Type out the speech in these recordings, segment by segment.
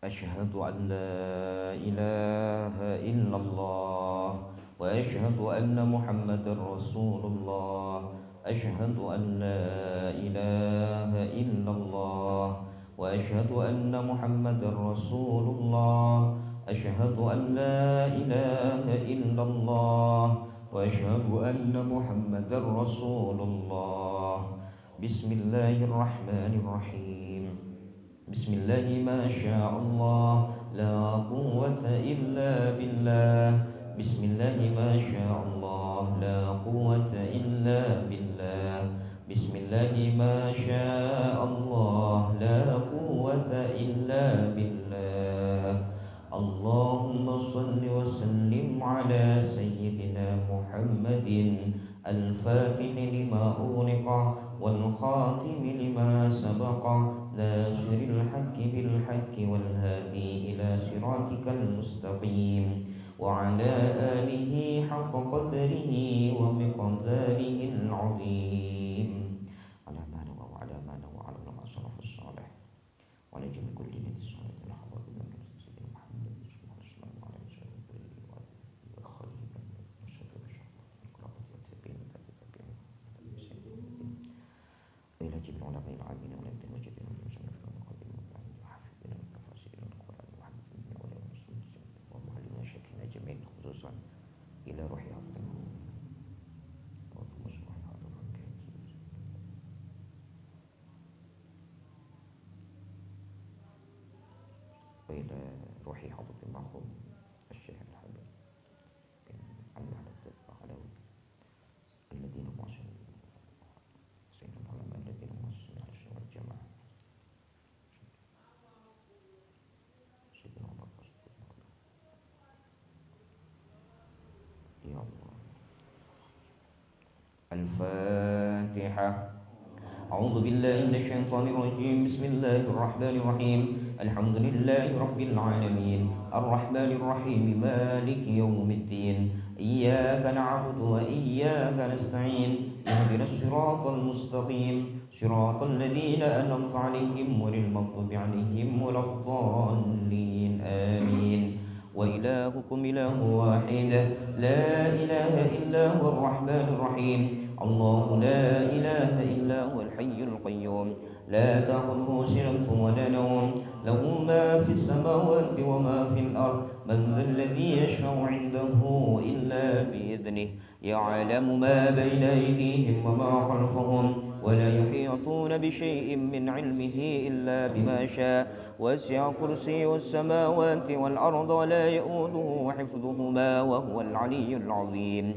أشهد أن لا إله إلا الله وأشهد أن محمدا رسول الله. أشهد أن لا إله إلا الله وأشهد أن محمدا رسول الله. أشهد أن لا إله إلا الله وأشهد أن محمدا رسول الله. بسم الله الرحمن الرحيم. بسم الله ما شاء الله لا قوة إلا بالله. بسم الله ما شاء الله لا قوة إلا بالله. بسم الله ما شاء الله لا قوة إلا بالله. اللهم صل وسلم على سيدنا محمد الفاتح لما أغلق والخاتم لما سبق ناصر الحق بالحق والهادي إلى صراطك المستقيم وعلى آله حق قدره ومقداره العظيم. على ما نوى وعلى ما نوى على ما صرف الصالح وعلى جميع كل نبي صالح الحضر من سيدنا محمد صلى الله عليه وسلم وعلى سيدنا وخليل وشر الشرطة والقرابة والتابعين والتابعين إلى جميع العلماء العاملين والأئمة المجاهدين والمصنفين والمقدمين والمعلمين والحافظين والمفسرين والقراء والمحدثين والعلماء والمسلمين والمعلمين الشيخين أجمعين خصوصا إلى روح عبدنا وإلى روح حضرة المرحوم الشيخ الحبيب بن علي العلوي الذين هم سيد العلماء الذين هم السنة والجماعة سيدنا عمر يا الله. الفاتحة. أعوذ بالله من الشيطان الرجيم. بسم الله الرحمن الرحيم. الحمد لله رب العالمين الرحمن الرحيم مالك يوم الدين. إياك نعبد وإياك نستعين. اهدنا الصراط المستقيم صراط الذين أنعمت عليهم غير المغضوب عليهم ولا الضالين آمين. وإلهكم إله واحد لا إله إلا هو الرحمن الرحيم. الله لا إله إلا هو الحي القيوم لا تأخذه سنة ولا نوم له ما في السماوات وما في الأرض. من ذا الذي يشفع عنده إلا بإذنه يعلم ما بين أيديهم وما خلفهم ولا يحيطون بشيء من علمه إلا بما شاء. وسع كرسيه السماوات والأرض ولا يؤوده حفظهما وهو العلي العظيم.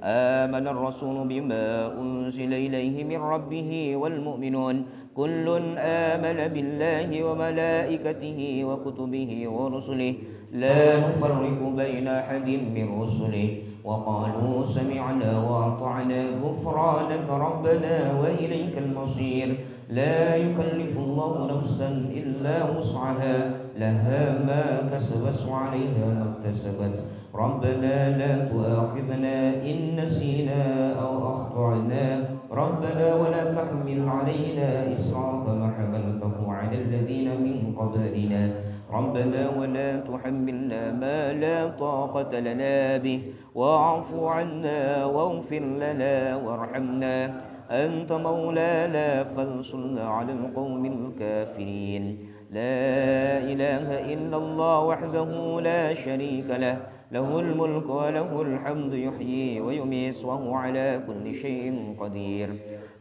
آمن الرسول بما أنزل إليه من ربه والمؤمنون كل آمن بالله وملائكته وكتبه ورسله لا نفرق بين أحد من رسله وقالوا سمعنا وأطعنا غفرانك ربنا وإليك المصير. لا يكلف الله نفسا إلا وسعها لها ما كسبت وعليها ما اكتسبت. ربنا لا تؤاخذنا إن نسينا أو أخطأنا ربنا ولا تحمل علينا إصرا كما حملته على الذين من قبلنا ربنا ولا تحملنا ما لا طاقة لنا به واعف عنا واغفر لنا وارحمنا أنت مولانا فانصرنا على القوم الكافرين. لا إله إلا الله وحده لا شريك له له الملك وله الحمد يحيي ويميت وهو على كل شيء قدير.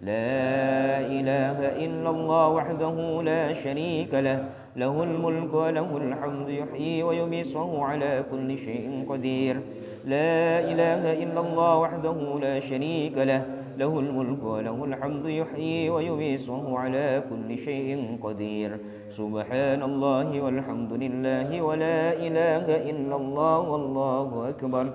لا إله إلا الله وحده لا شريك له له الملك وله الحمد يحيي ويميت وهو على كل شيء قدير. لا إله إلا الله وحده لا شريك له له الملك وله الحمد يحيي ويميت وهو على كل شيء قدير. سبحان الله والحمد لله ولا إله إلا الله والله أكبر.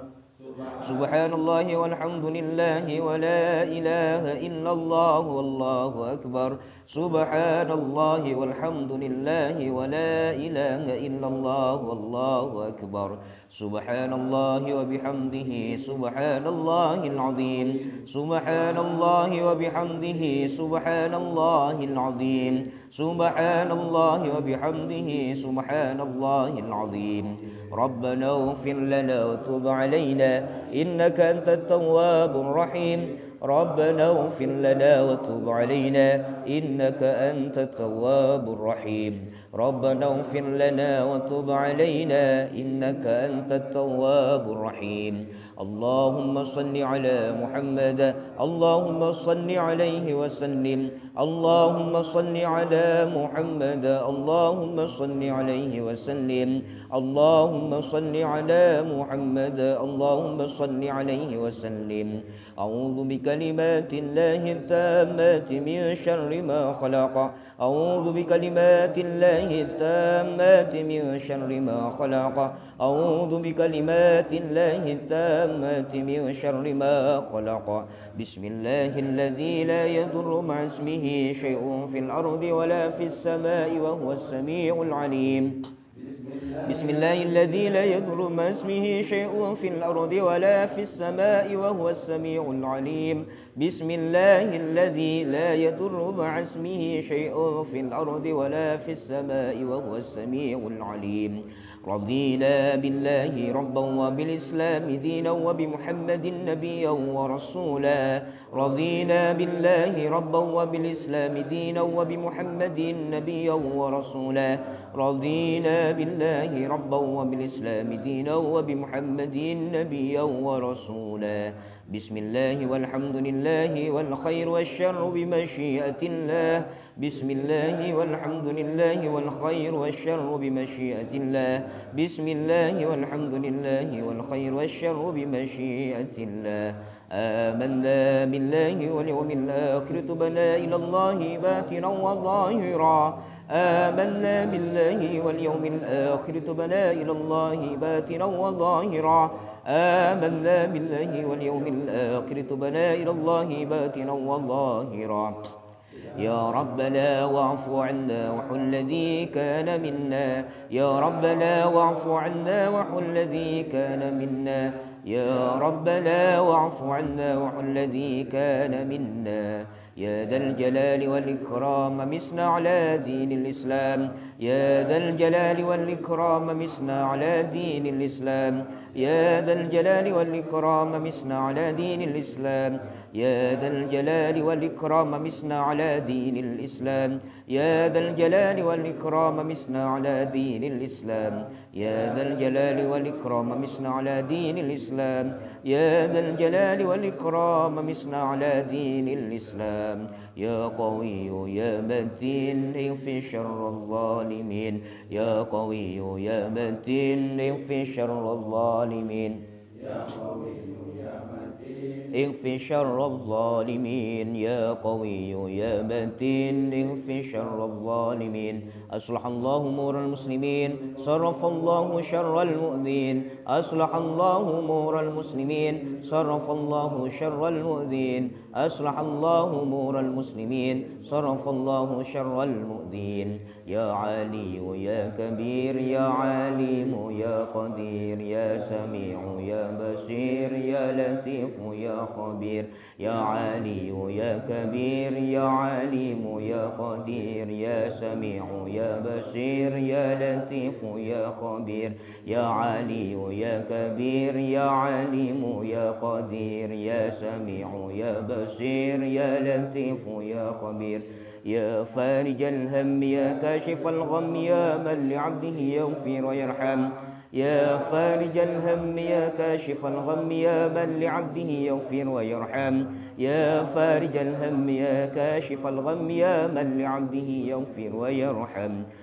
سبحان الله والحمد لله ولا إله إلا الله والله أكبر سبحان الله والحمد لله ولا إله إلا الله والله أكبر سبحان الله وبحمده سبحان الله العظيم سبحان الله وبحمده سبحان الله العظيم سبحان الله وبحمده سبحان الله العظيم ربنا اغفر لنا وتب علينا إنك أنت التواب الرحيم ربنا اغفر لنا وتب علينا إنك أنت التواب الرحيم ربنا اغفر لنا وتب علينا إنك أنت التواب الرحيم اللهم صل على محمد اللهم صل عليه وسلم اللهم صل على محمد اللهم صل عليه وسلم اللهم صل على محمد اللهم صل عليه وسلم أعوذ بكلمات الله التامات من شر ما خلق أعوذ بكلمات الله التامات من شر ما خلق أعوذ بكلمات الله التامات من شر ما خلق بسم الله الذي لا يضر مع اسمه شيء في الأرض ولا في السماء وهو السميع العليم بسم الله الذي لا يضر مع اسمه شيء في الأرض ولا في السماء وهو السميع العليم بسم الله الذي لا يضر مع اسمه شيء في الأرض ولا في السماء وهو السميع العليم رضينا بالله ربا وبالإسلام دينا وبمحمد نبيا ورسولا رضينا بالله ربا وبالإسلام دينا وبمحمد نبيا ورسولا رضينا بالله ربا وبالإسلام دينا وبمحمد نبيا ورسولا بسم الله والحمد لله والخير والشر بمشيئة الله بسم الله والحمد لله والخير والشر بمشيئة الله بسم الله والحمد لله والخير والشر بمشيئة الله آمنا بالله واليوم الآخر تبنا إلى الله باطنا وظاهرا آمنا بالله واليوم الآخر تبنا إلى الله باطنا وظاهرا آمنا بالله واليوم الآخر تبنا إلى الله باطنا وظاهرا يا ربنا واعف عنا وحل الذي كان منا يا ربنا واعف عنا وحل الذي كان منا يا ربنا واعف عنا وحل الذي كان منا يا ذا الجلال والإكرام مسنا على دين الإسلام يا ذا الجلال والإكرام مسنا على دين الإسلام يا ذا الجلال والإكرام مسنا على دين الإسلام يا ذا الجلال والإكرام مسنا على دين الإسلام يا ذا الجلال والإكرام مسنا على دين الإسلام يا ذا الجلال والإكرام مسنا على دين الإسلام يا ذا الجلال والإكرام مسنا على دين الإسلام يا قوي يا متين اغفر شر الظالمين يا قوي يا متين اغفر شر الظالمين يا قوي يا متين اغفر شر الظالمين يا قوي يا متين اغفر شر الظالمين أصلح الله أمور المسلمين صرف الله شر المؤذين أصلح الله أمور المسلمين صرف الله شر المؤذين أصلح الله أمور المسلمين صرف الله شر المؤذين يا علي يا كبير يا عليم يا قدير يا سميع يا بصير يا لطيف يا خبير يا علي يا كبير يا عليم يا قدير يا سميع يا بصير يا لطيف يا خبير يا علي يا كبير يا عليم يا قدير يا سميع يا بصير يا لطيف يا خبير يا فارج الهم يا كاشف الغم يا من لعبده يغفر ويرحم يا فارج الهم يا كاشف الغم يا من لعبده يغفر ويرحم يا فارج الهم يا كاشف الغم يا من لعبده يغفر ويرحم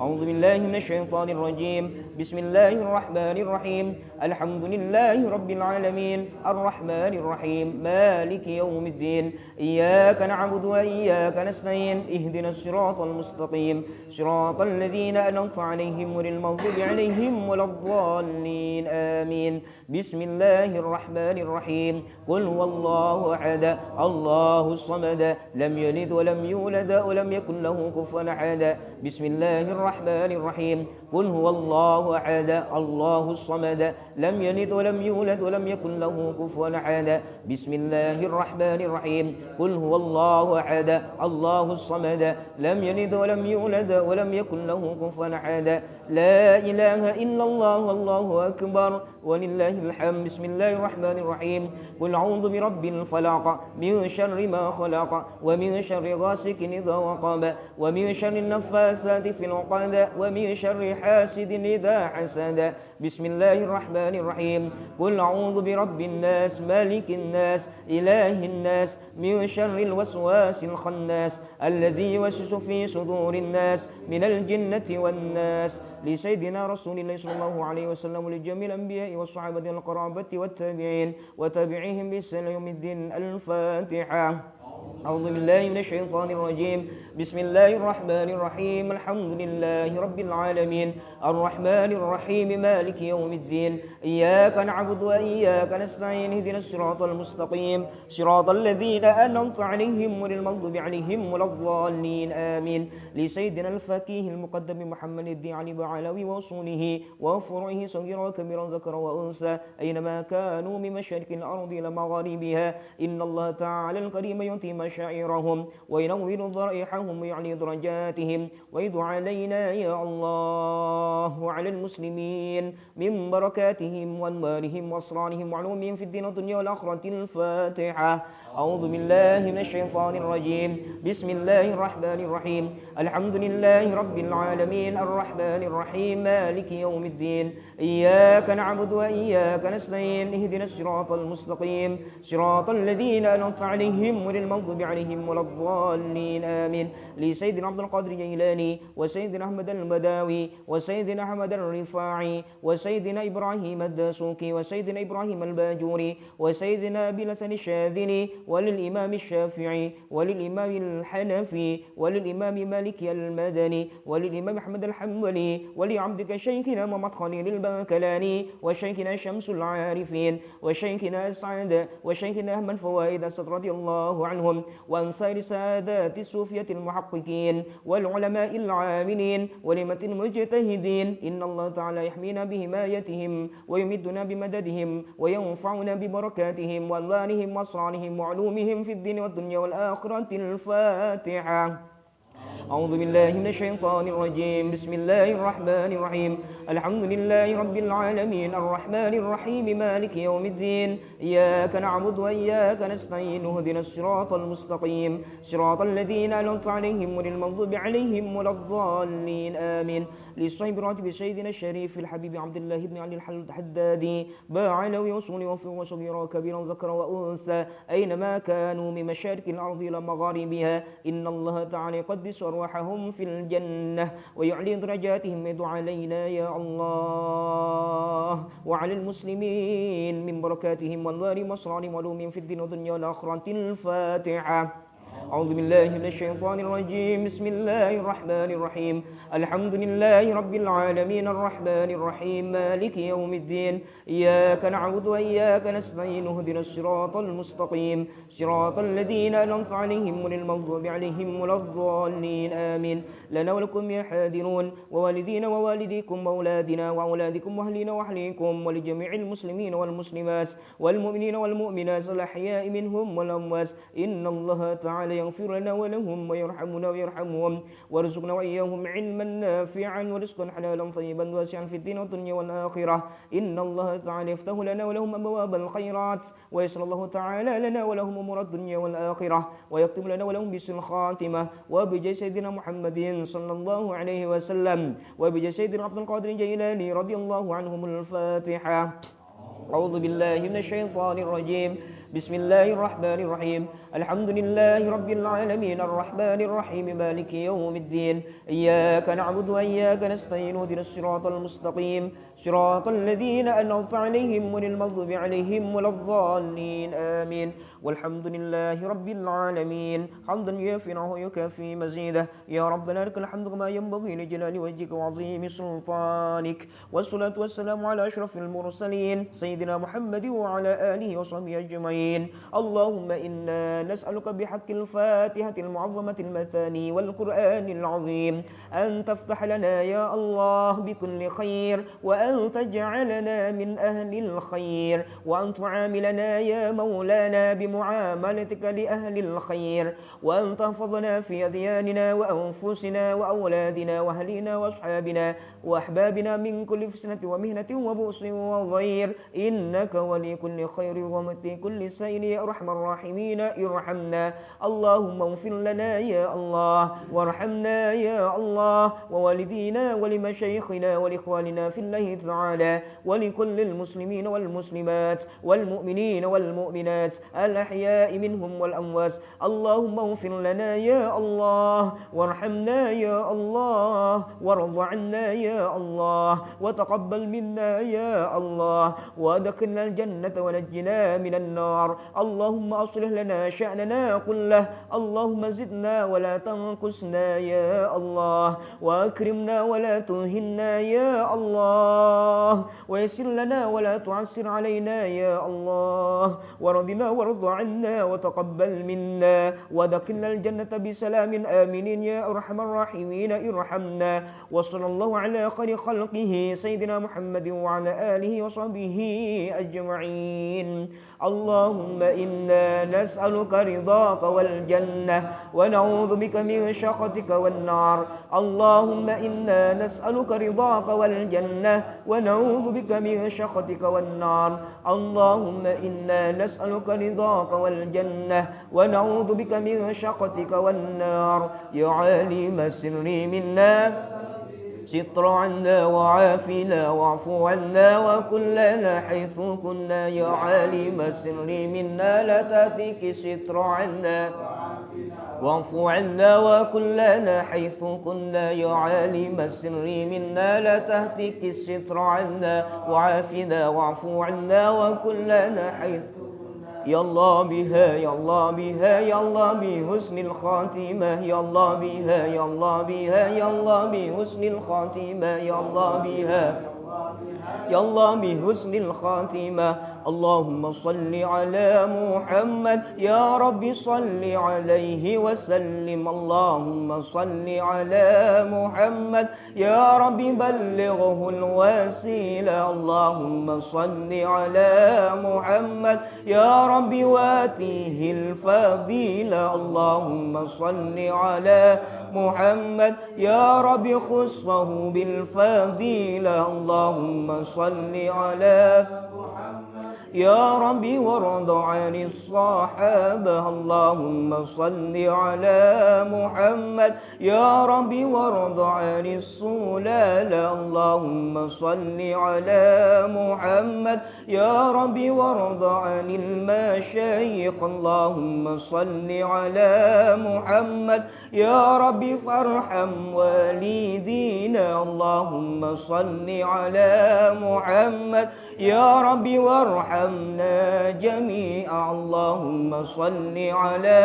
أعوذ بالله من الشيطان الرجيم بسم الله الرحمن الرحيم الحمد لله رب العالمين الرحمن الرحيم مالك يوم الدين إياك نعبد وإياك نستعين اهدنا الصراط المستقيم صراط الذين أنعمت عليهم غير المغضوب عليهم ولا الضالين آمين بسم الله الرحمن الرحيم قل هو الله أحد الله الصمد لم يلد ولم يولد ولم يكن له كفوا أحد بسم الله الرحمن الرحيم قل هو الله أحد الله الصمد لم يلد ولم يولد ولم يكن له كفوا أحد بسم الله الرحمن الرحيم قل هو الله أحد الله الصمد لم يلد ولم يولد ولم يكن له كفوا أحد لا إله إلا الله والله أكبر ولله الحمد بسم الله الرحمن الرحيم قل أعوذ برب الفلق من شر ما خلق ومن شر غاسق إذا وقب ومن شر النفاثات في العقد ومن شر حاسد إذا حسد بسم الله الرحمن الرحيم قل أعوذ برب الناس مالك الناس إله الناس من شر الوسواس الخناس الذي يوسوس في صدور الناس من الجنة والناس لسيدنا رسول الله صلى الله عليه وسلم ولجميع الأنبياء والصحابة القرابة والتابعين وتابعيهم بإحسان يوم الدين الفاتحة. أعوذ بالله من الشيطان الرجيم بسم الله الرحمن الرحيم الحمد لله رب العالمين الرحمن الرحيم مالك يوم الدين إياك نعبد وإياك نستعين اهدنا الصراط المستقيم صراط الذين أنعمت عليهم غير المغضوب عليهم ولا الضالين آمين لسيدنا الفقيه المقدم محمد بن علي بعلوي وأصوله وفروعه صغيرا وكبيرا ذكرا وأنثى أينما كانوا من مشارق الأرض إلى مغاربها إن الله تعالى الكريم يؤتي مشاعرهم وينور ضرائحهم ويعلي درجاتهم ويدعو علينا يا الله وعلى المسلمين من بركاتهم وانوارهم واسرارهم وعلومهم في الدين والدنيا والآخرة الفاتحة. أعوذ بالله من الشيطان الرجيم بسم الله الرحمن الرحيم الحمد لله رب العالمين الرحمن الرحيم مالك يوم الدين إياك نعبد وإياك نستعين اهدنا الصراط المستقيم صراط الذين أنعمت عليهم غير المغضوب عليهم ولا الضالين آمين لسيدنا عبد القادر الجيلاني وسيدنا أحمد البداوي وسيدنا أحمد الرفاعي وسيدنا إبراهيم الدسوقي وسيدنا إبراهيم الباجوري وسيدنا أبي الحسن الشاذلي وللإمام الشافعي وللإمام الحنفي وللإمام مالك المدني وللإمام أحمد الحنبلي ولعبدك شيخنا محمد خليل الباكلاني وشيخنا شمس العارفين وشيخنا أسعد وشيخنا أحمد فوائد أسد رضي الله عنهم وعن سائر سادات الصوفية المحققين والعلماء العاملين ولمة المجتهدين إن الله تعالى يحمينا بحمايتهم ويمدنا بمددهم وينفعنا ببركاتهم وأنوارهم وأسرارهم وعلومهم في الدين والدنيا والآخرة الفاتحة. أعوذ بالله من الشيطان الرجيم بسم الله الرحمن الرحيم الحمد لله رب العالمين الرحمن الرحيم مالك يوم الدين إياك نعبد وإياك نستعين اهدنا الصراط المستقيم صراط الذين أنعمت عليهم غير المغضوب عليهم ولا الضالين آمين لصاحب راتب سيدنا الشريف الحبيب عبد الله بن علي الحدادي باعلوي وصولي وفي وصغيرا وكبيرا ذكرا وأنثى أينما كانوا من مشارق الأرض إلى مغاربها إن الله تعالى يقدس أرواحهم في الجنة ويعلي درجاتهم ويدعو علينا يا الله وعلى المسلمين من بركاتهم وانوارهم واسرارهم وعلومهم في الدين والدنيا والآخرة الفاتحة. أعوذ بالله من الشيطان الرجيم بسم الله الرحمن الرحيم الحمد لله رب العالمين الرحمن الرحيم مالك يوم الدين إياك نعبد وإياك نستعين اهدنا الصراط المستقيم صراط الذين أنعمت عليهم غير المغضوب عليهم ولا الضالين آمين لنا ولكم يا حاضرون ووالدين ووالديكم وأولادنا وأولادكم وأهلنا وأهليكم ولجميع المسلمين والمسلمات والمؤمنين والمؤمنات الأحياء منهم والأموات إن الله تعالى يغفر لنا ولهم ويرحمنا ويرحمهم وارزقنا وإياهم علما نافعا ورزقا حلالا طيبا واسعا في الدين والدنيا والآخرة إن الله تعالى يفتح لنا ولهم أبواب الخيرات ويسر الله تعالى لنا ولهم أمور الدنيا والآخرة ويكتب لنا ولهم بحسن الخاتمة وبجاه سيدنا محمد صلى الله عليه وسلم وبجاه سيدنا عبد القادر الجيلاني رضي الله عنهم الفاتحة. أعوذ بالله من الشيطان الرجيم. بسم الله الرحمن الرحيم. الحمد لله رب العالمين الرحمن الرحيم مالك يوم الدين. إياك نعبد وإياك نستعين اهدنا الصراط المستقيم صراط الذين أنعمت عليهم غير المغضوب عليهم ولا الضالين آمين. والحمد لله رب العالمين حمدا يوافي ويكافي مزيده. يا ربنا لك الحمد كما ينبغي لجلال وجهك وعظيم سلطانك. والصلاة والسلام على أشرف المرسلين سيدنا محمد وعلى آله وصحبه أجمعين. اللهم إنا نسألك بحق الفاتحة المعظمة المثاني والقرآن العظيم أن تفتح لنا يا الله بكل خير، وأن تجعلنا من أهل الخير، وأن تعاملنا يا مولانا بمعاملتك لأهل الخير، وأن تحفظنا في أدياننا وأنفسنا وأولادنا وأهلنا وأصحابنا وأحبابنا من كل فتنة ومهنة وبؤس وضير، إنك ولي كل خير ومتي كل سير يا أرحم الراحمين ارحمنا. اللهم اغفر لنا يا الله، وارحمنا يا الله، ووالدينا ولمشايخنا ولإخواننا في الله تعالى، ولكل المسلمين والمسلمات والمؤمنين والمؤمنات الأحياء منهم والأموات. اللهم اغفر لنا يا الله، وارحمنا يا الله، وارض عنا يا الله، وتقبل منا يا الله، وادخلنا الجنة ونجنا من النار. اللهم أصلح لنا شأننا كله. اللهم زدنا ولا تنقصنا يا الله، وأكرمنا ولا تهنا يا الله، ويسر لنا ولا تعسر علينا يا الله، ورضنا وارض عنا وتقبل منا، ودخلنا الجنة بسلام آمنين يا أرحم الراحمين ارحمنا. وصلى الله على خير خلقه سيدنا محمد وعلى آله وصحبه أجمعين. اللهم إنا نسألك رضاك والجنة، ونعوذ بك من سخطك والنار. اللهم إنا نسألك رضاك والجنة، ونعوذ بك من سخطك والنار. اللهم إنا نسألك رضاك والجنة، ونعوذ بك من سخطك والنار. يا عالم السر منا ستر عنا وعافنا واعف عنا وكلنا حيث كنا. يا عالم السر منا لا تأتيك ستر عنا واعف عنا وكلنا حيث كنا. يا عالم السر منا لا تهتك الستر عنا وعافنا واعف عنا وكلنا حيث. يا الله بها يا الله بها يا الله بحسن الخاتمة. يا الله بها يا الله بها يا الله بحسن الخاتمة. يا الله بها يا الله بحسن الخاتمة. اللهم صل على محمد يا رب صل عليه وسلم. اللهم صل على محمد يا رب بلغه الوسيلة. اللهم صل على محمد يا رب واتيه الفضيلة. اللهم صل على محمد يا رب خصه بالفضيلة. اللهم صل على يا رب وارض عن الصحابة. اللهم صل على محمد يا رب وارض عن السلالة. اللهم صل على محمد يا رب وارض عن المشايخ. اللهم صل على محمد يا رب فارحم والدينا. اللهم صل على محمد يا رب وارحمنا جميعا. اللهم صل على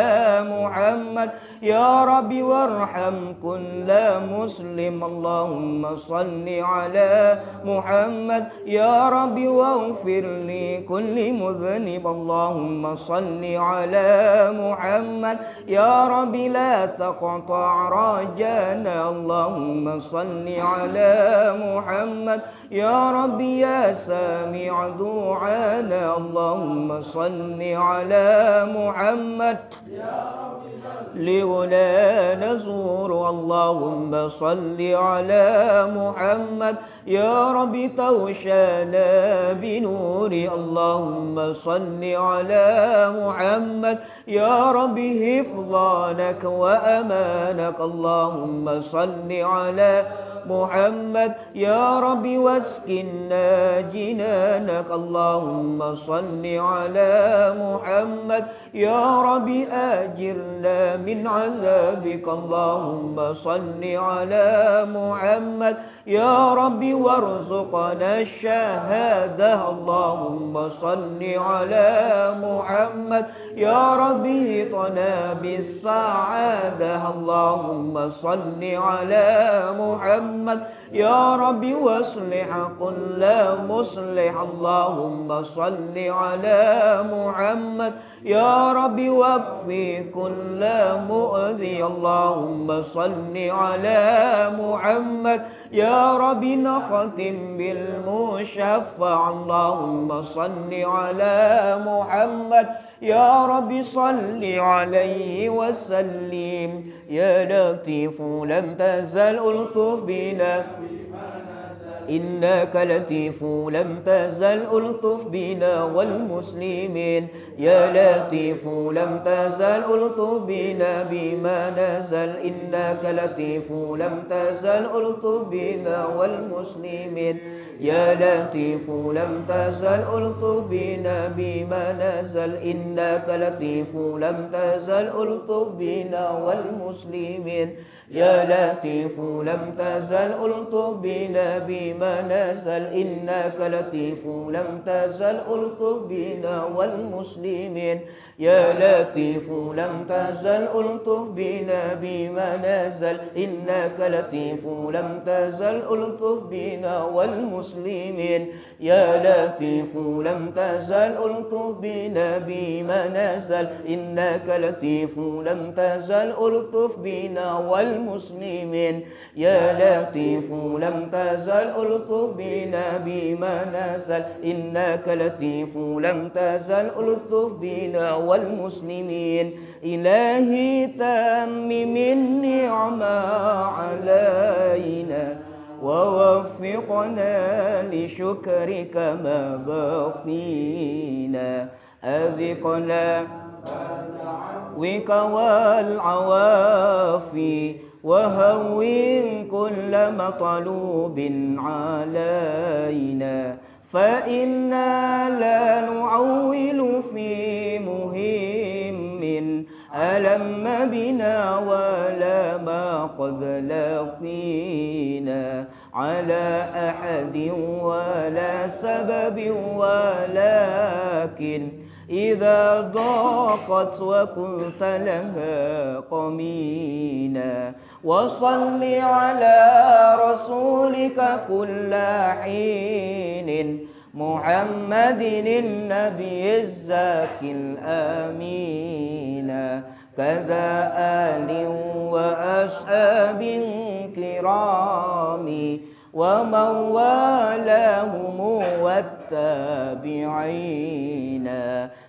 محمد يا رب وارحم كل مسلم. اللهم صل على محمد يا رب واغفر لكل مذنب. اللهم صل على محمد يا رب لا تقطع رجانا. اللهم صل على محمد يا رب يا سامع دعانا. اللهم صل على محمد لغنا نزور. اللهم صل على محمد يا رب توشانا بنور. اللهم صل على محمد يا رب حفظانك وأمانك. اللهم صل على محمد يا رب واسكنا جنانك اللهم صل على محمد يا رب أجرنا من عذابك اللهم صل على محمد يا رب وارزقنا الشهادة اللهم صل على محمد يا رب اهدنا بالسعادة اللهم صل على محمد يا رب واصلح كل مصلح اللهم صل على محمد يا رب واكفي كل مؤذي اللهم صل على محمد يا رب نختم بالمشفع اللهم صل على محمد يا رب صل عليه وسلم يا لطيف لم تزل ألطف بنا إنك لطيف لم تزل ألطف بنا والمسلمين يا لطيف لم تزل ألطف بنا بما نزل إنك لطيف لم تزل ألطف بنا والمسلمين يا لطيف لم تزل ألطف بنا بما نزل إنك لطيف لم تزل ألطف بنا والمسلمين يا لطيف لم تزل ألطف بنا بما نزل إنك لطيف لم تزل ألطف بنا والمسلمين يا لطيف لم تزل ألطف بنا بما نزل إنك لطيف لم تزل ألطف بنا والمسلمين يا لطيف لم تزل ألطف بنا بما نزل إنك لطيف لم تزل ألطف بنا والمسلمين يا لطيف لم تزل ألطف بنا بما نزل إنك لطيف لم تزل ألطف بنا والمسلمين إلهي تمم النعمة علينا ووفقنا لشكرك ما بقينا أذقنا وك والعوافي وهون كل مطلوب علينا فإنا لا نعول في مهم ألم بنا ولا ما قد لقينا على أحد ولا سبب ولكن إذا ضاقت وكنت لها قمينا وصل على رسولك كل حين محمد النبي الزاكي الآمين كذا آل وأصحاب كرام ومن والاهم والتابعين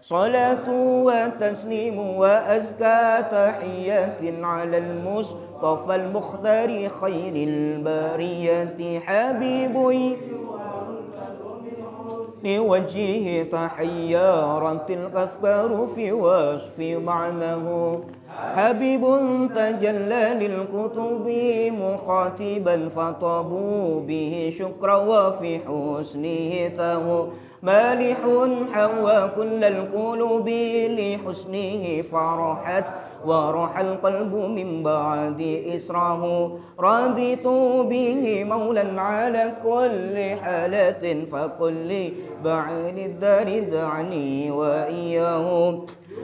صلاة وتسليم وأزكى تحية على المصطفى المختار خير البرية حبيبي لوجهه تحيرت الأفكار في وصف معناه حبيب تجلى للكتب مخاطبا فطبوا به شكرا وفي حسنه تهو مالح حوى كل القلوب لحسنه فرحت وراح القلب من بعد إسراه رضيت به مولا على كل حالة فقل لي بعد الدار دعني وإياه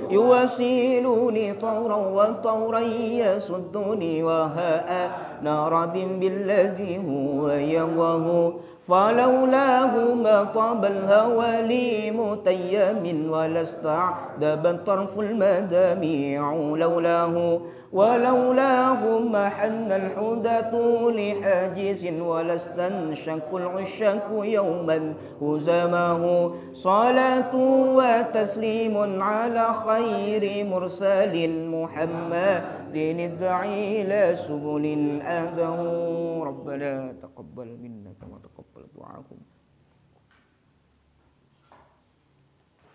يواسيلني طورا وطورا يصدني وهاء نار بالذي هو يهوه فلولاه ما طاب الهوى لي متيم ولا استعدب طرف المداميع لولاه ولولاه ما حن الحدث لحاجز ولا استنشق العشاق يوما هزماه صلاة وتسليم على خير مرسل محمد الداعي إلى سبل الأهداه ربنا تقبل منا كما تقبل دعاكم.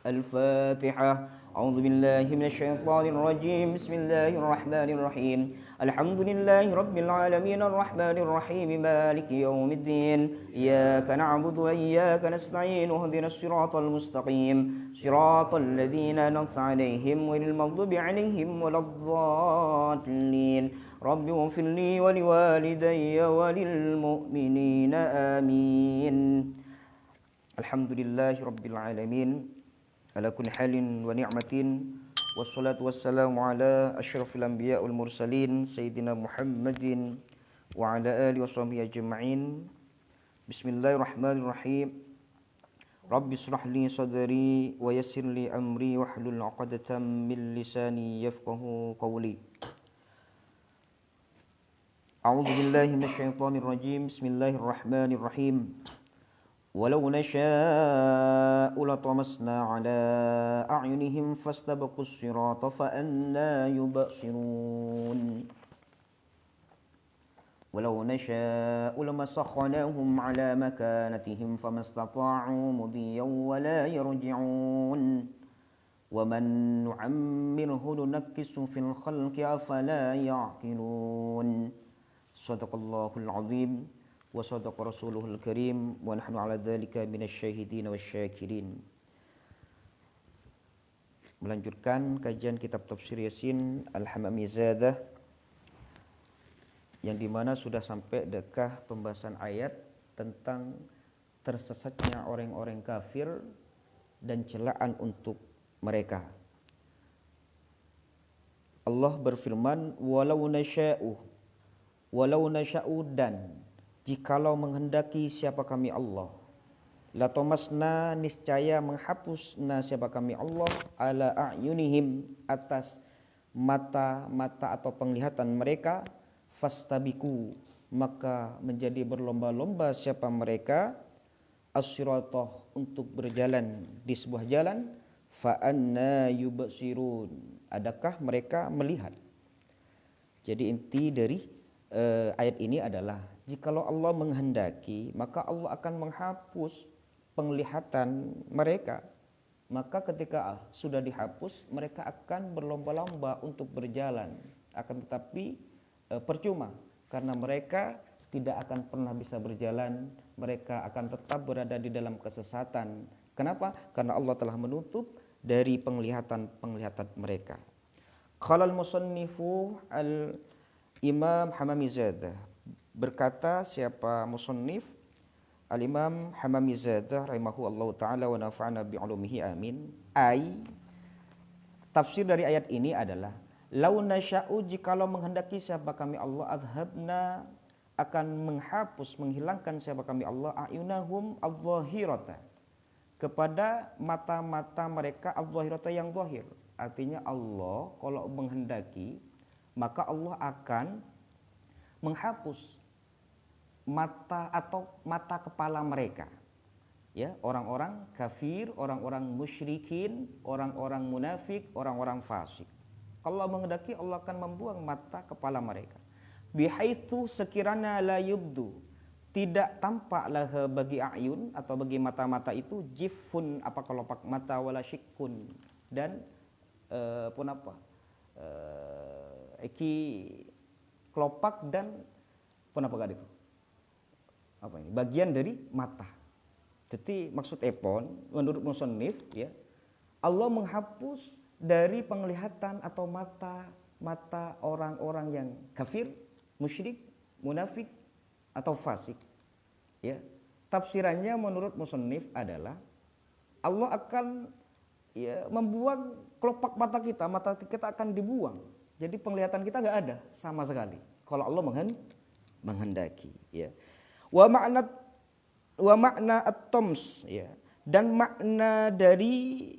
الفاتحة. أعوذ بالله من الشيطان الرجيم. بسم الله الرحمن الرحيم. الحمد لله رب العالمين الرحمن الرحيم مالك يوم الدين إياك نعبد وإياك نستعين اهدنا الصراط المستقيم صراط الذين أنعمت عليهم غير المغضوب عليهم ولا الضالين رب اغفر لي ولوالدي وللمؤمنين آمين الحمد لله رب العالمين على كل حال ونعمة والصلاة والسلام على أشرف الأنبياء والمرسلين سيدنا محمد وعلى آله وصحبه أجمعين بسم الله الرحمن الرحيم رب اشرح لي صدري ويسر لي أمري واحلل عقدة من لساني يفقه قولي أعوذ بالله من الشيطان الرجيم بسم الله الرحمن الرحيم ولو نشاء لطمسنا على أعينهم فاستبقوا الصراط فأنى يبصرون ولو نشاء لمسخناهم على مكانتهم فما استطاعوا مضيا ولا يرجعون ومن نعمره ننكس في الخلق أفلا يعقلون صدق الله العظيم وصدق رسوله الكريم ونحن على ذلك من الشاهدين والسyakirin. Melanjutkan kajian kitab tafsir Yasin Al-Hamamizadah yang dimana sudah sampai dekah pembahasan ayat tentang tersesatnya orang-orang kafir dan celaan untuk mereka. Allah berfirman walau nasya'u dan jikalau menghendaki siapa kami Allah, latomasna niscaya menghapusna siapa kami Allah ala a'yunihim atas mata-mata atau penglihatan mereka, fastabiku maka menjadi berlomba-lomba siapa mereka as-siratah untuk berjalan di sebuah jalan, fa anna yubsirun adakah mereka melihat. Jadi inti dari ayat ini adalah jikalau Allah menghendaki maka Allah akan menghapus penglihatan mereka. Maka ketika sudah dihapus mereka akan berlomba-lomba untuk berjalan, akan tetapi percuma karena mereka tidak akan pernah bisa berjalan, mereka akan tetap berada di dalam kesesatan. Kenapa? Karena Allah telah menutup dari penglihatan mereka. Qala al-musannifu al-Imam Hamamizadah, berkata siapa musannif Al-Imam Hamamizadah rahimahullahu ta'ala wa nafa'ana bi'ulumihi amin. Tafsir dari ayat ini adalah lau nasya'u jikalau menghendaki siapa kami Allah adhabna akan menghapus menghilangkan siapa kami Allah a'yunahum adh-dhahirata kepada mata-mata mereka adh-dhahirata yang zahir. Artinya Allah kalau menghendaki maka Allah akan menghapus mata atau mata kepala mereka, ya, orang-orang kafir, orang-orang musyrikin, orang-orang munafik, orang-orang fasik. Kalau menghendaki Allah akan membuang mata kepala mereka. Bihaitsu sekiranya la yubdu tidak tampaklah bagi ayun atau bagi mata-mata itu jifun apa kelopak mata wala syikun dan eki kelopak dan apa itu? Apa ini? Bagian dari mata. Jadi maksud epon menurut musannif ya, Allah menghapus dari penglihatan atau mata orang-orang yang kafir, musyrik, munafik atau fasik. Ya. Tafsirannya menurut musannif adalah Allah akan membuang kelopak mata kita akan dibuang. Jadi penglihatan kita nggak ada sama sekali. Kalau Allah menghendaki, ya. Wa makna at-tams, ya. Dan makna dari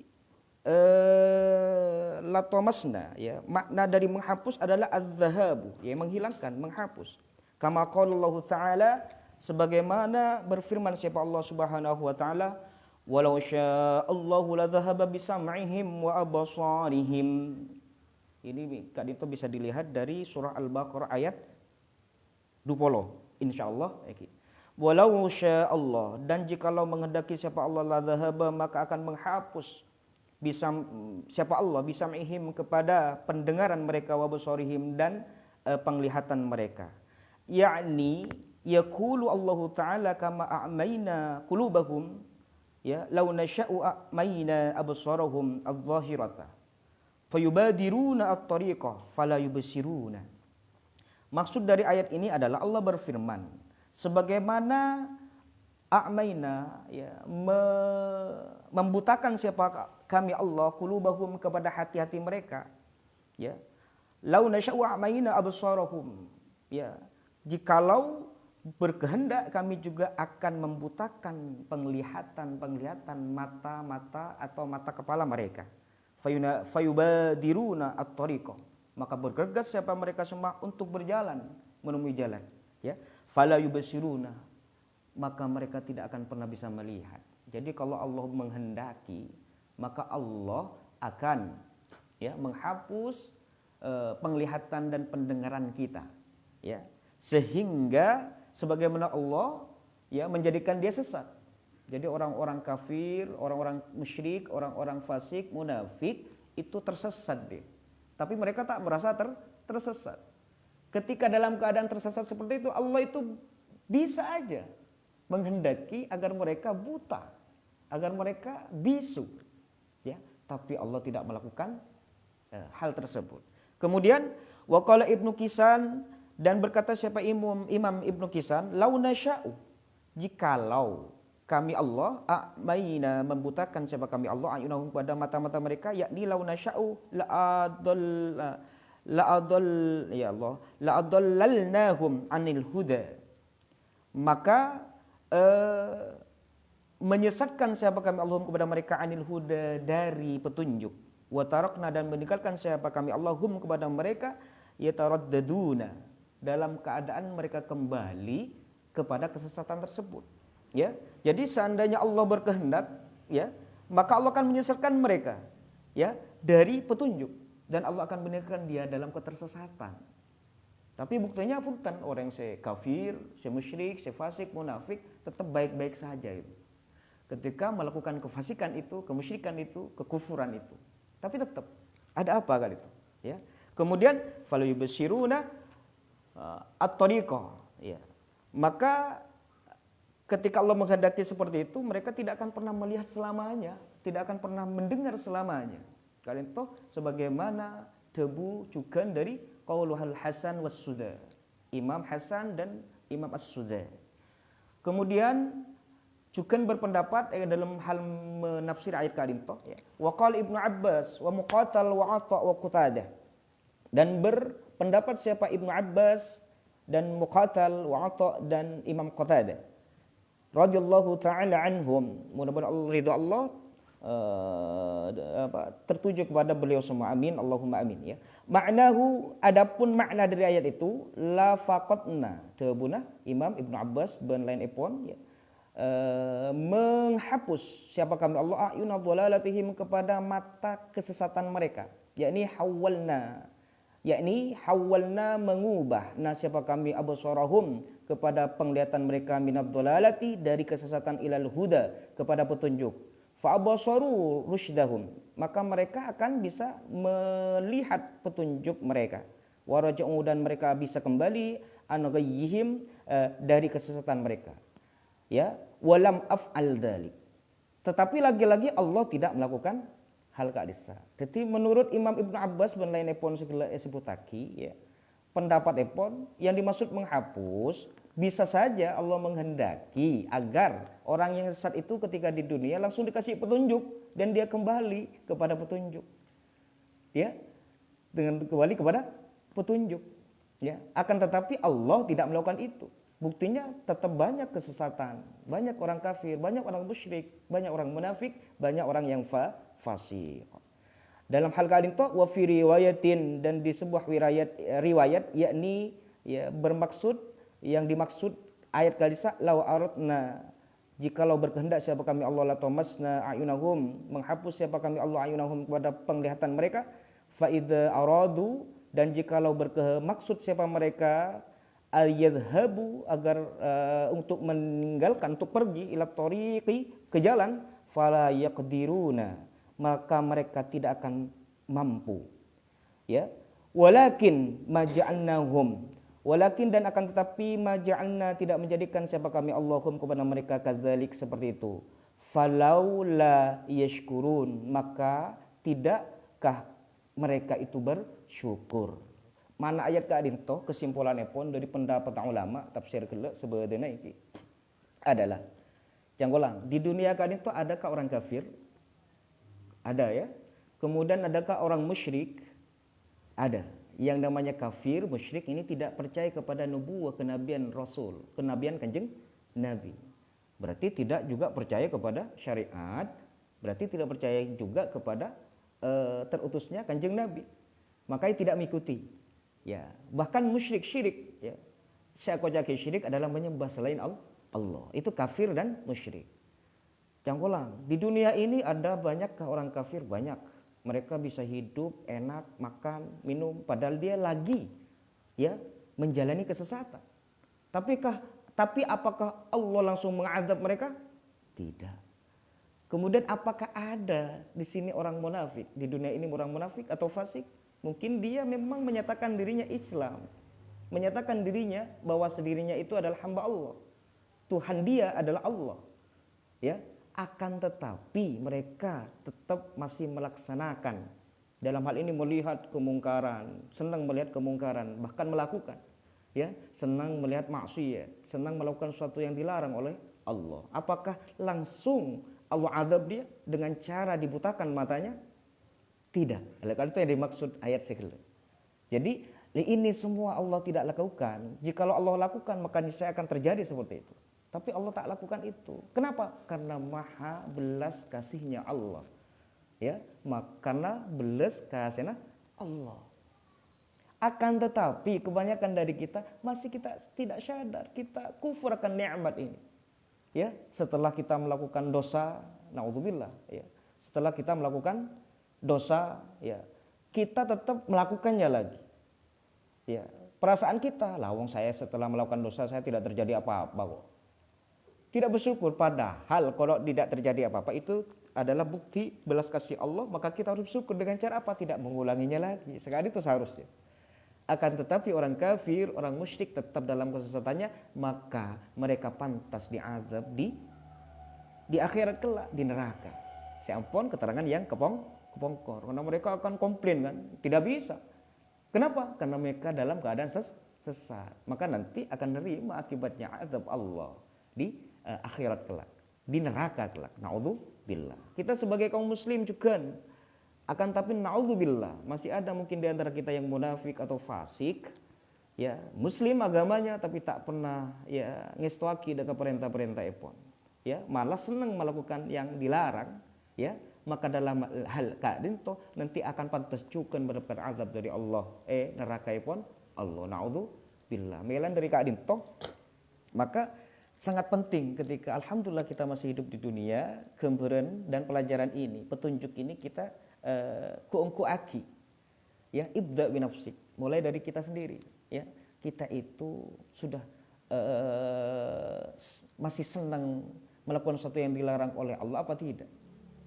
latomasna, ya. Makna dari menghapus adalah az-zahabu, ya, menghilangkan, menghapus. Kama qala Allah Ta'ala, sebagaimana berfirman siapa Allah Subhanahu wa taala, walau sya'allahu la dhahaba bisam'ihim wa absarihim. Ini itu bisa dilihat dari surah Al-Baqarah ayat 20 insyaallah. Walau sya'allah, dan jikalau menghendaki siapa Allah la dhahaba maka akan menghapus siapa Allah bisam'ihim kepada pendengaran mereka wa basarihim dan penglihatan mereka. Yakni yaqulu Allah Ta'ala kama a'mayna qulubahum ya law nasha'u a'mayna absarahum adh-dhahirata fayubadiruna at-tariqa fala yubsiruna. Maksud dari ayat ini adalah Allah berfirman, sebagaimana a'mayna ya membutakan siapa kami Allah qulubahum kepada hati-hati mereka ya. Lau nasya'u a'mayna absarahum ya. Jikalau berkehendak kami juga akan membutakan penglihatan mata-mata atau mata kepala mereka. Fayubadiruna at-tariqa, maka bergegas siapa mereka semua untuk berjalan menemui jalan ya. Fala yubsiruna, maka mereka tidak akan pernah bisa melihat. Jadi kalau Allah menghendaki, maka Allah akan ya menghapus penglihatan dan pendengaran kita ya, sehingga sebagaimana Allah ya menjadikan dia sesat. Jadi orang-orang kafir, orang-orang musyrik, orang-orang fasik, munafik itu tersesat dia. Tapi mereka tak merasa tersesat. Ketika dalam keadaan tersesat seperti itu, Allah itu bisa aja menghendaki agar mereka buta, agar mereka bisu ya, tapi Allah tidak melakukan hal tersebut. Kemudian waqala Ibnu Kisan, dan berkata siapa Imam Ibnu Kisan, lau nasya'u, jikalau kami Allah a'mayna membutakan siapa kami Allah ayunahum pada mata-mata mereka, yakni lau nasya'u la'adallalnahum anil huda, maka menyesatkan siapa kami Allahum kepada mereka anil huda dari petunjuk, wa tarakna dan meninggalkan siapa kami Allahum kepada mereka yataraddaduna dalam keadaan mereka kembali kepada kesesatan tersebut ya. Jadi seandainya Allah berkehendak ya, maka Allah akan menyesatkan mereka ya dari petunjuk, dan Allah akan meninggalkan dia dalam ketersesatan. Tapi buktinya punten orang yang kafir, musyrik, fasik, munafik tetap baik-baik saja itu. Ketika melakukan kefasikan itu, kemusyrikan itu, kekufuran itu, tapi tetap ada apa kali itu ya. Kemudian falu yubsiruna at-tariqa ya. Maka ketika Allah menghendaki seperti itu, mereka tidak akan pernah melihat selamanya, tidak akan pernah mendengar selamanya. Kalian toh sebagaimana debu cukan dari qauluhal Hasan was Suda, Imam Hasan dan Imam As-Suda. Kemudian Cukan berpendapat dalam hal menafsir ayat karim toh ya. Wa qala Ibnu Abbas wa Muqatal wa Atha wa Qutadah. Dan berpendapat siapa Ibnu Abbas dan Muqatal wa Atha dan Imam Qutadah radhiyallahu taala anhum, mudah-mudahan Allah ridha Allah tertuju kepada beliau semua, amin Allahumma amin ya. Ma'nahu, adapun makna dari ayat itu, la faqatna tebuna Imam Ibnu Abbas ben lain epon ya, menghapus siapa kami Allah ayuna dhalalatihim kepada mata kesesatan mereka, yakni hawalna mengubah siapa kami absarahum kepada penglihatan mereka minad dhalalati dari kesesatan ilal huda kepada petunjuk, fa absaru rusydahum, maka mereka akan bisa melihat petunjuk mereka, waraja'u dan mereka bisa kembali an ghayyihim dari kesesatan mereka ya. Walam af'al dzalik, tetapi lagi-lagi Allah tidak melakukan hal kadisa. Jadi menurut Imam Ibnu Abbas ben lain epon segala sebutaki ya, pendapat epon yang dimaksud menghapus, bisa saja Allah menghendaki agar orang yang sesat itu ketika di dunia langsung dikasih petunjuk dan dia kembali kepada petunjuk ya, dengan kembali kepada petunjuk ya. Akan tetapi Allah tidak melakukan itu. Buktinya tetap banyak kesesatan, banyak orang kafir, banyak orang musyrik, banyak orang munafik, banyak orang yang fasik. Dalam hal kali itu wa fi riwayatin, dan di sebuah riwayat yakni ya, bermaksud yang dimaksud ayat kalisa law aradna, jikalau berkehendak siapa kami Allah la tamasna ayunahum, menghapus siapa kami Allah ayunahum kepada penglihatan mereka, fa idza aradu, dan jikalau bermaksud siapa mereka al-yadhabu, agar untuk meninggalkan, untuk pergi ila tariqi, ke jalan, fala yaqdiruna, maka mereka tidak akan mampu ya. Walakin maja'alnahum, walakin dan akan tetapi maja'alna tidak menjadikan siapa kami Allahum kepada mereka kadzalik seperti itu. Falaula yashkurun, maka tidakkah mereka itu bersyukur. Mana ayat kadin toh kesimpulannya pun dari pendapat ulama tafsir kelak sebenarnya ini adalah janggolang di dunia kadin toh adakah orang kafir? Ada ya. Kemudian adakah orang musyrik? Ada. Yang namanya kafir, musyrik ini tidak percaya kepada nubuwah, kenabian Rasul, kenabian Kanjeng Nabi. Berarti tidak juga percaya kepada syariat, berarti tidak percaya juga kepada terutusnya Kanjeng Nabi. Makanya tidak mengikuti. Ya, bahkan musyrik syirik ya. Syakojaki syirik adalah menyembah selain Allah. Itu kafir dan musyrik. Cangkolang, di dunia ini ada banyakkah orang kafir? Banyak. Mereka bisa hidup enak, makan, minum, padahal dia lagi ya menjalani kesesatan. Tapi apakah Allah langsung mengadab mereka? Tidak. Kemudian apakah ada di sini orang munafik? Di dunia ini orang munafik atau fasik? Mungkin dia memang menyatakan dirinya Islam, menyatakan dirinya bahwa dirinya itu adalah hamba Allah. Tuhan dia adalah Allah. Ya, akan tetapi mereka tetap masih melaksanakan, dalam hal ini melihat kemungkaran, senang melihat kemungkaran, bahkan melakukan, ya, senang melihat maksiat, senang melakukan sesuatu yang dilarang oleh Allah. Apakah langsung Allah adab dia dengan cara dibutakan matanya? Tidak. Oleh karena itu yang dimaksud ayat sekali. Jadi ini semua Allah tidak lakukan. Jikalau Allah lakukan maka niscaya akan terjadi seperti itu. Tapi Allah tak lakukan itu. Kenapa? Karena maha belas kasihnya Allah. Ya, karena belas kasihnya Allah. Akan tetapi kebanyakan dari kita masih kita tidak sadar, kita kufur akan nikmat ini. Ya, setelah kita melakukan dosa, naudzubillah, ya. Setelah kita melakukan dosa, ya, kita tetap melakukannya lagi. Ya, perasaan kita, lawang saya setelah melakukan dosa saya tidak terjadi apa-apa kok. Tidak bersyukur, padahal kalau tidak terjadi apa-apa itu adalah bukti belas kasih Allah, maka kita harus bersyukur dengan cara apa? Tidak mengulanginya lagi. Sekali itu seharusnya. Akan tetapi orang kafir, orang musyrik tetap dalam kesesatannya, maka mereka pantas diazab di akhirat kelak, di neraka. Seampun keterangan yang kepongkor. Karena mereka akan komplain kan, tidak bisa. Kenapa? Karena mereka dalam keadaan sesat. Maka nanti akan menerima akibatnya azab Allah di akhirat kelak, di neraka kelak. Naudzubillah. Kita sebagai kaum muslim juga akan tapi naudzubillah masih ada mungkin di antara kita yang munafik atau fasik, ya, muslim agamanya tapi tak pernah ya ngestuaki dengan perintah-perintah epon, ya, malah senang melakukan yang dilarang, ya, maka dalam hal kadin toh nanti akan pantas juga mendapat azab dari Allah, neraka epon Allah. Naudzubillah. Melan dari kadin toh, maka sangat penting ketika alhamdulillah kita masih hidup di dunia, gambaran dan pelajaran ini, petunjuk ini kita kuungkuaki, ya, ibda binafsik, mulai dari kita sendiri, ya, kita itu sudah masih senang melakukan sesuatu yang dilarang oleh Allah apa tidak,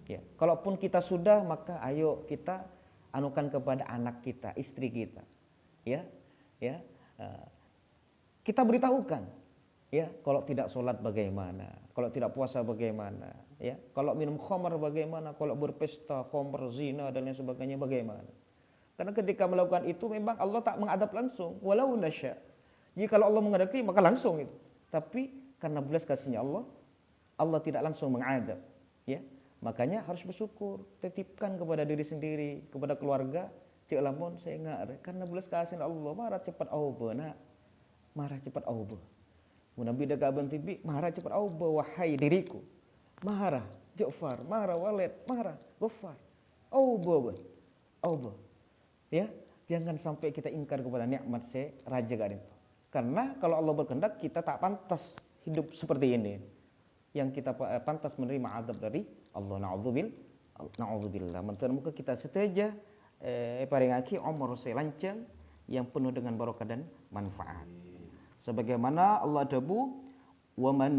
ya, kalaupun kita sudah maka ayo kita anukan kepada anak kita, istri kita, ya, kita beritahukan. Ya, kalau tidak sholat bagaimana, kalau tidak puasa bagaimana, ya, kalau minum khamar bagaimana, kalau berpesta khamar, zina dan lain sebagainya bagaimana. Karena ketika melakukan itu memang Allah tak mengadab langsung, walau nasya. Jika Allah mengadab maka langsung itu. Tapi karena belas kasihnya Allah, Allah tidak langsung mengadab, ya. Makanya harus bersyukur, titipkan kepada diri sendiri, kepada keluarga, cik lamun saya enggak, karena belas kasihnya Allah, marah cepat aubah, nak. Marah cepat aubah. Nabi dekaban tibi marah cepat aubah, wahai diriku. Marah Ja'far, marah Walid, marah Ghaffar. Aubah. Ya, jangan sampai kita ingkar kepada nikmat raja gadin. Karena kalau Allah berkehendak kita tak pantas hidup seperti ini. Yang kita pantas menerima azab dari Allah. Na'udzubillah. Muka kita seteja paringaki umur selancang yang penuh dengan barokah dan manfaat. Sebagaimana Allah dabu ومن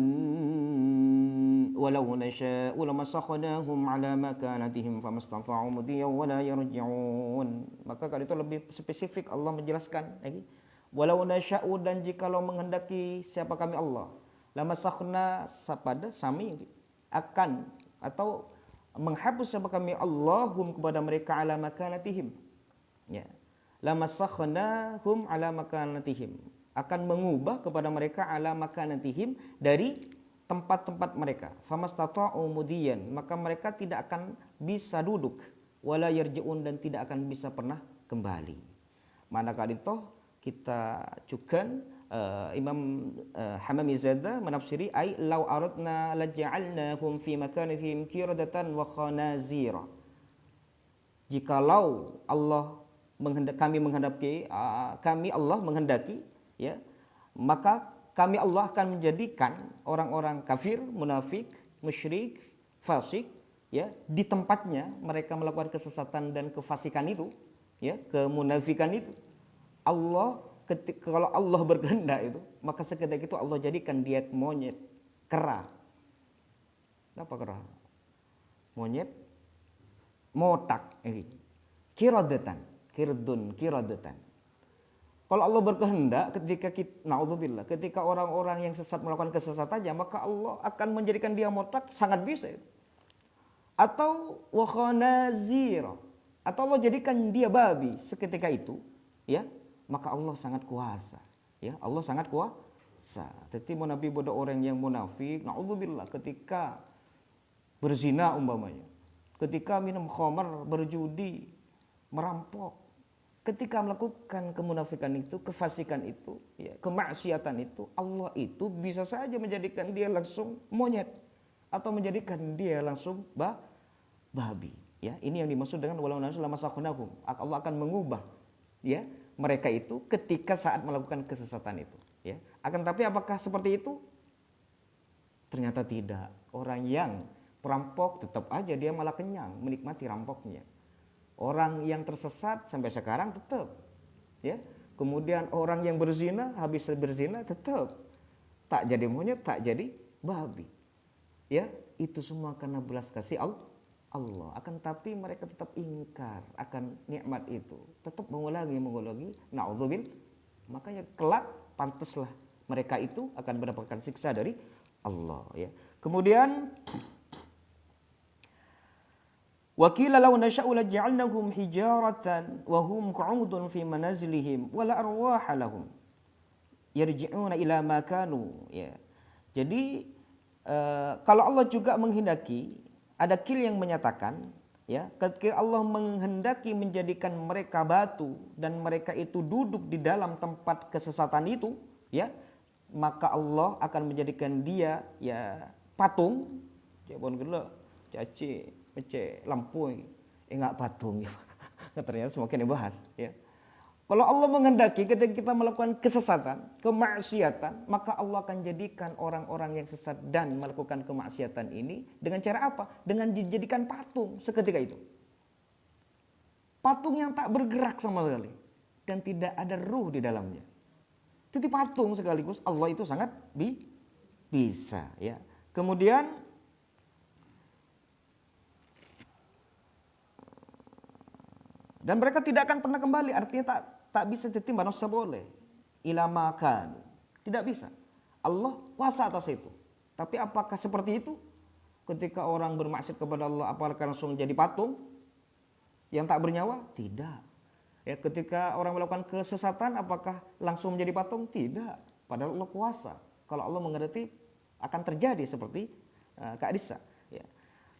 ولو نشاء لمسخناهم على مكانتهم فما استطاعوا مضيا ولا يرجعون. Maka kali itu lebih spesifik Allah menjelaskan lagi. Walau nasya'u, dan jikalau menghendaki siapa kami Allah, lamasakhna pada sami akan atau menghapus siapa kami Allahum kepada mereka ala makanatihim. Ya. Lamasakhnahum ala makanatihim, akan mengubah kepada mereka ala makanatihim dari tempat-tempat mereka. Famastata'u mudiyan, maka mereka tidak akan bisa duduk, wala yarji'un, dan tidak akan bisa pernah kembali. Manakala itu kita cukan Imam Hamami Zada menafsiri ay law aradna laja'alnahum fi makanihim qiradatan wa khanazira. Jikalau Allah kami Allah menghendaki, ya, maka kami Allah akan menjadikan orang-orang kafir, munafik, musyrik, fasik, ya, di tempatnya mereka melakukan kesesatan dan kefasikan itu, ya, kemunafikan itu. Kalau Allah berkehendak itu, maka seketika itu Allah jadikan dia monyet kera. Apa kera? Monyet motak, kiradatan, kiradatan. Kalau Allah berkehendak, ketika orang-orang yang sesat melakukan kesesatannya, maka Allah akan menjadikan dia motak, sangat bisa. Atau wa khanazir, atau Allah jadikan dia babi seketika itu, ya, maka Allah sangat kuasa, ya, Allah sangat kuasa. Jadi Nabi bodoh orang yang munafik, naudzubillah, ketika berzina umpamanya, ketika minum khamar, berjudi, merampok, ketika melakukan kemunafikan itu, kefasikan itu, ya, kemaksiatan itu, Allah itu bisa saja menjadikan dia langsung monyet atau menjadikan dia langsung babi. Ya, ini yang dimaksud dengan walau nasu lamasakhunahum. Allah akan mengubah, ya, mereka itu ketika saat melakukan kesesatan itu. Ya, akan tapi apakah seperti itu? Ternyata tidak. Orang yang perampok tetap aja dia malah kenyang menikmati rampoknya. Orang yang tersesat sampai sekarang tetap, ya. Kemudian orang yang berzina, habis berzina tetap tak jadi monyet, tak jadi babi. Ya, itu semua karena belas kasih Allah. Akan tapi mereka tetap ingkar akan nikmat itu, tetap mengulangi. Naudzubillah. Makanya kelak pantaslah mereka itu akan mendapatkan siksa dari Allah, ya. Kemudian wa qila law nasha'u laj'alnahum hijaratan wa hum qu'udun fi manazilihim wa la arwaha lahum yarji'una ila ma kanu, ya. Jadi kalau Allah juga menghendaki, ada qil yang menyatakan, ya, ketika Allah menghendaki menjadikan mereka batu dan mereka itu duduk di dalam tempat kesesatan itu, ya, maka Allah akan menjadikan dia, ya, patung. Jabon gelo caci mece lampu enggak patung, ya. Ternyata semakin dibahas, ya. Kalau Allah menghendaki ketika kita melakukan kesesatan, kemaksiatan, maka Allah akan jadikan orang-orang yang sesat dan melakukan kemaksiatan ini dengan cara apa? Dengan dijadikan patung seketika itu. Patung yang tak bergerak sama sekali dan tidak ada ruh di dalamnya. Jadi patung sekaligus Allah itu sangat bisa, ya. Kemudian dan mereka tidak akan pernah kembali, artinya tak bisa ditimba manusia boleh ilama kanu, tidak bisa. Allah kuasa atas itu. Tapi apakah seperti itu ketika orang bermaksiat kepada Allah, apakah langsung jadi patung yang tak bernyawa? Tidak. Ya, ketika orang melakukan kesesatan, apakah langsung menjadi patung? Tidak. Padahal Allah kuasa. Kalau Allah menghendaki akan terjadi seperti Kak Disa, ya.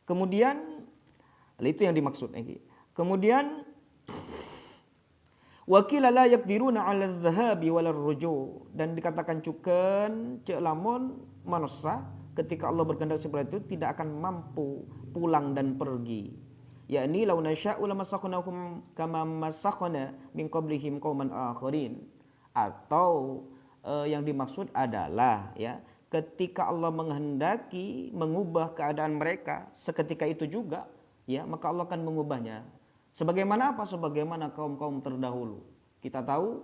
Kemudian itu yang dimaksud. Kemudian wa qila la yaqdiruna 'ala adh-dhahabi wal ruju', dan dikatakan cuken cek lamun manusia ketika Allah berkehendak seperti itu tidak akan mampu pulang dan pergi. Yakni law nasya'u lamasakhnakum kama masakhna min qablihim qauman akharin. Atau yang dimaksud adalah, ya, ketika Allah menghendaki mengubah keadaan mereka seketika itu juga, ya, maka Allah akan mengubahnya. Sebagaimana apa? Sebagaimana kaum-kaum terdahulu. Kita tahu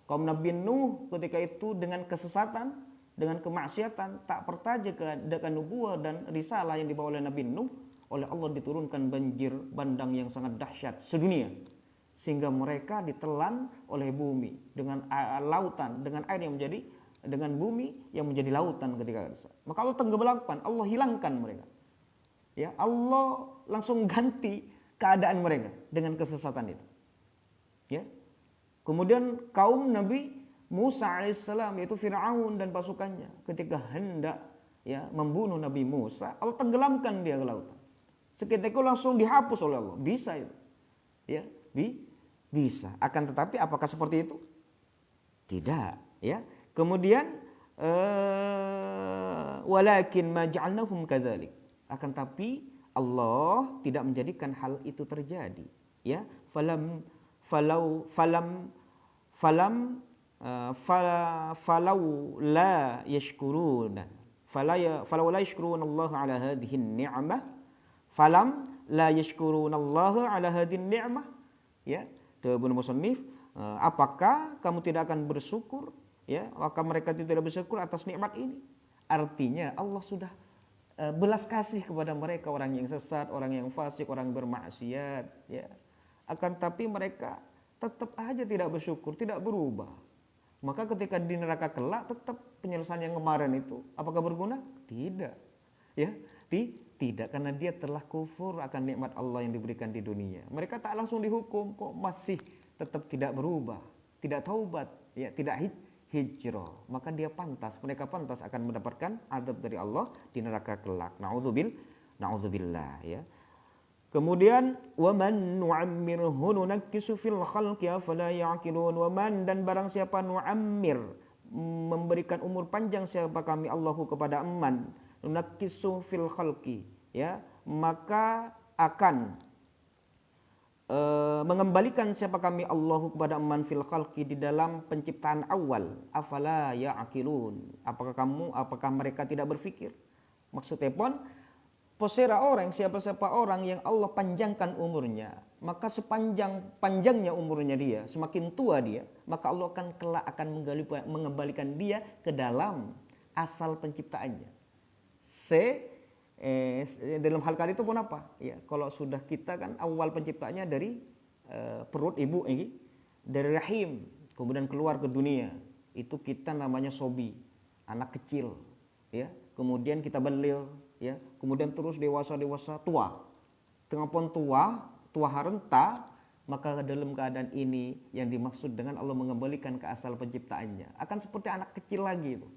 kaum Nabi Nuh ketika itu dengan kesesatan dengan kemaksiatan, tak pertaja keadaan nubuwah dan risalah yang dibawa oleh Nabi Nuh, oleh Allah diturunkan banjir bandang yang sangat dahsyat sedunia, sehingga mereka ditelan oleh bumi dengan lautan, dengan air yang menjadi, dengan bumi yang menjadi lautan ketika itu. Maka Allah tenggelamkan, Allah hilangkan mereka. Ya, Allah langsung ganti keadaan mereka dengan kesesatan itu. Ya. Kemudian kaum Nabi Musa alaihissalam, yaitu Fir'aun dan pasukannya, ketika hendak membunuh Nabi Musa, Allah tenggelamkan dia ke lautan. Seketika itu langsung dihapus oleh Allah. Bisa itu. Ya, bisa. Akan tetapi apakah seperti itu? Tidak, ya. Kemudian walakin ma ja'alnahum kadzalik. Akan tapi Allah tidak menjadikan hal itu terjadi, ya. Falau la yashkuruna falau la yashkuruna Allah ala hadhihi ni'mah falam la yashkuruna Allah ala hadhihi ni'mah, ya. Ibnu Musannif, apakah kamu tidak akan bersyukur, ya, maka mereka tidak bersyukur atas nikmat ini. Artinya Allah sudah belas kasih kepada mereka, orang yang sesat, orang yang fasik, orang yang bermaksiat, ya. Akan tapi mereka tetap aja tidak bersyukur, tidak berubah. Maka ketika di neraka kelak tetap penyelesaian yang kemarin itu apakah berguna? Tidak. Ya, tidak, karena dia telah kufur akan nikmat Allah yang diberikan di dunia. Mereka tak langsung dihukum, kok masih tetap tidak berubah, tidak taubat, ya, tidak hijrah. Maka mereka pantas akan mendapatkan azab dari Allah di neraka kelak. Na'udzubillah, ya. Kemudian waman nu'ammirhu nunakkisu fil khalqi afala ya'qilun. Waman, dan barang siapa nu'ammir, memberikan umur panjang siapa kami Allahu kepada man, nunakkisu fil khalqi, ya, maka akan mengembalikan siapa kami Allahu kepada man fil khalqi, di dalam penciptaan awal. Afala ya'qilun. Apakah mereka tidak berfikir? Maksudnya pun posera orang, siapa-siapa orang yang Allah panjangkan umurnya, maka sepanjang-panjangnya umurnya dia, semakin tua dia, maka Allah akan mengembalikan dia ke dalam asal penciptaannya. Dalam hal kali itu pun apa? Ya, kalau sudah kita kan awal penciptaannya dari perut ibu ini, dari rahim, kemudian keluar ke dunia, itu kita namanya sobi, anak kecil, ya. Kemudian kita belil, ya, kemudian terus dewasa, tua. Tengah pun tua harenta, maka dalam keadaan ini yang dimaksud dengan Allah mengembalikan ke asal penciptaannya. Akan seperti anak kecil lagi itu.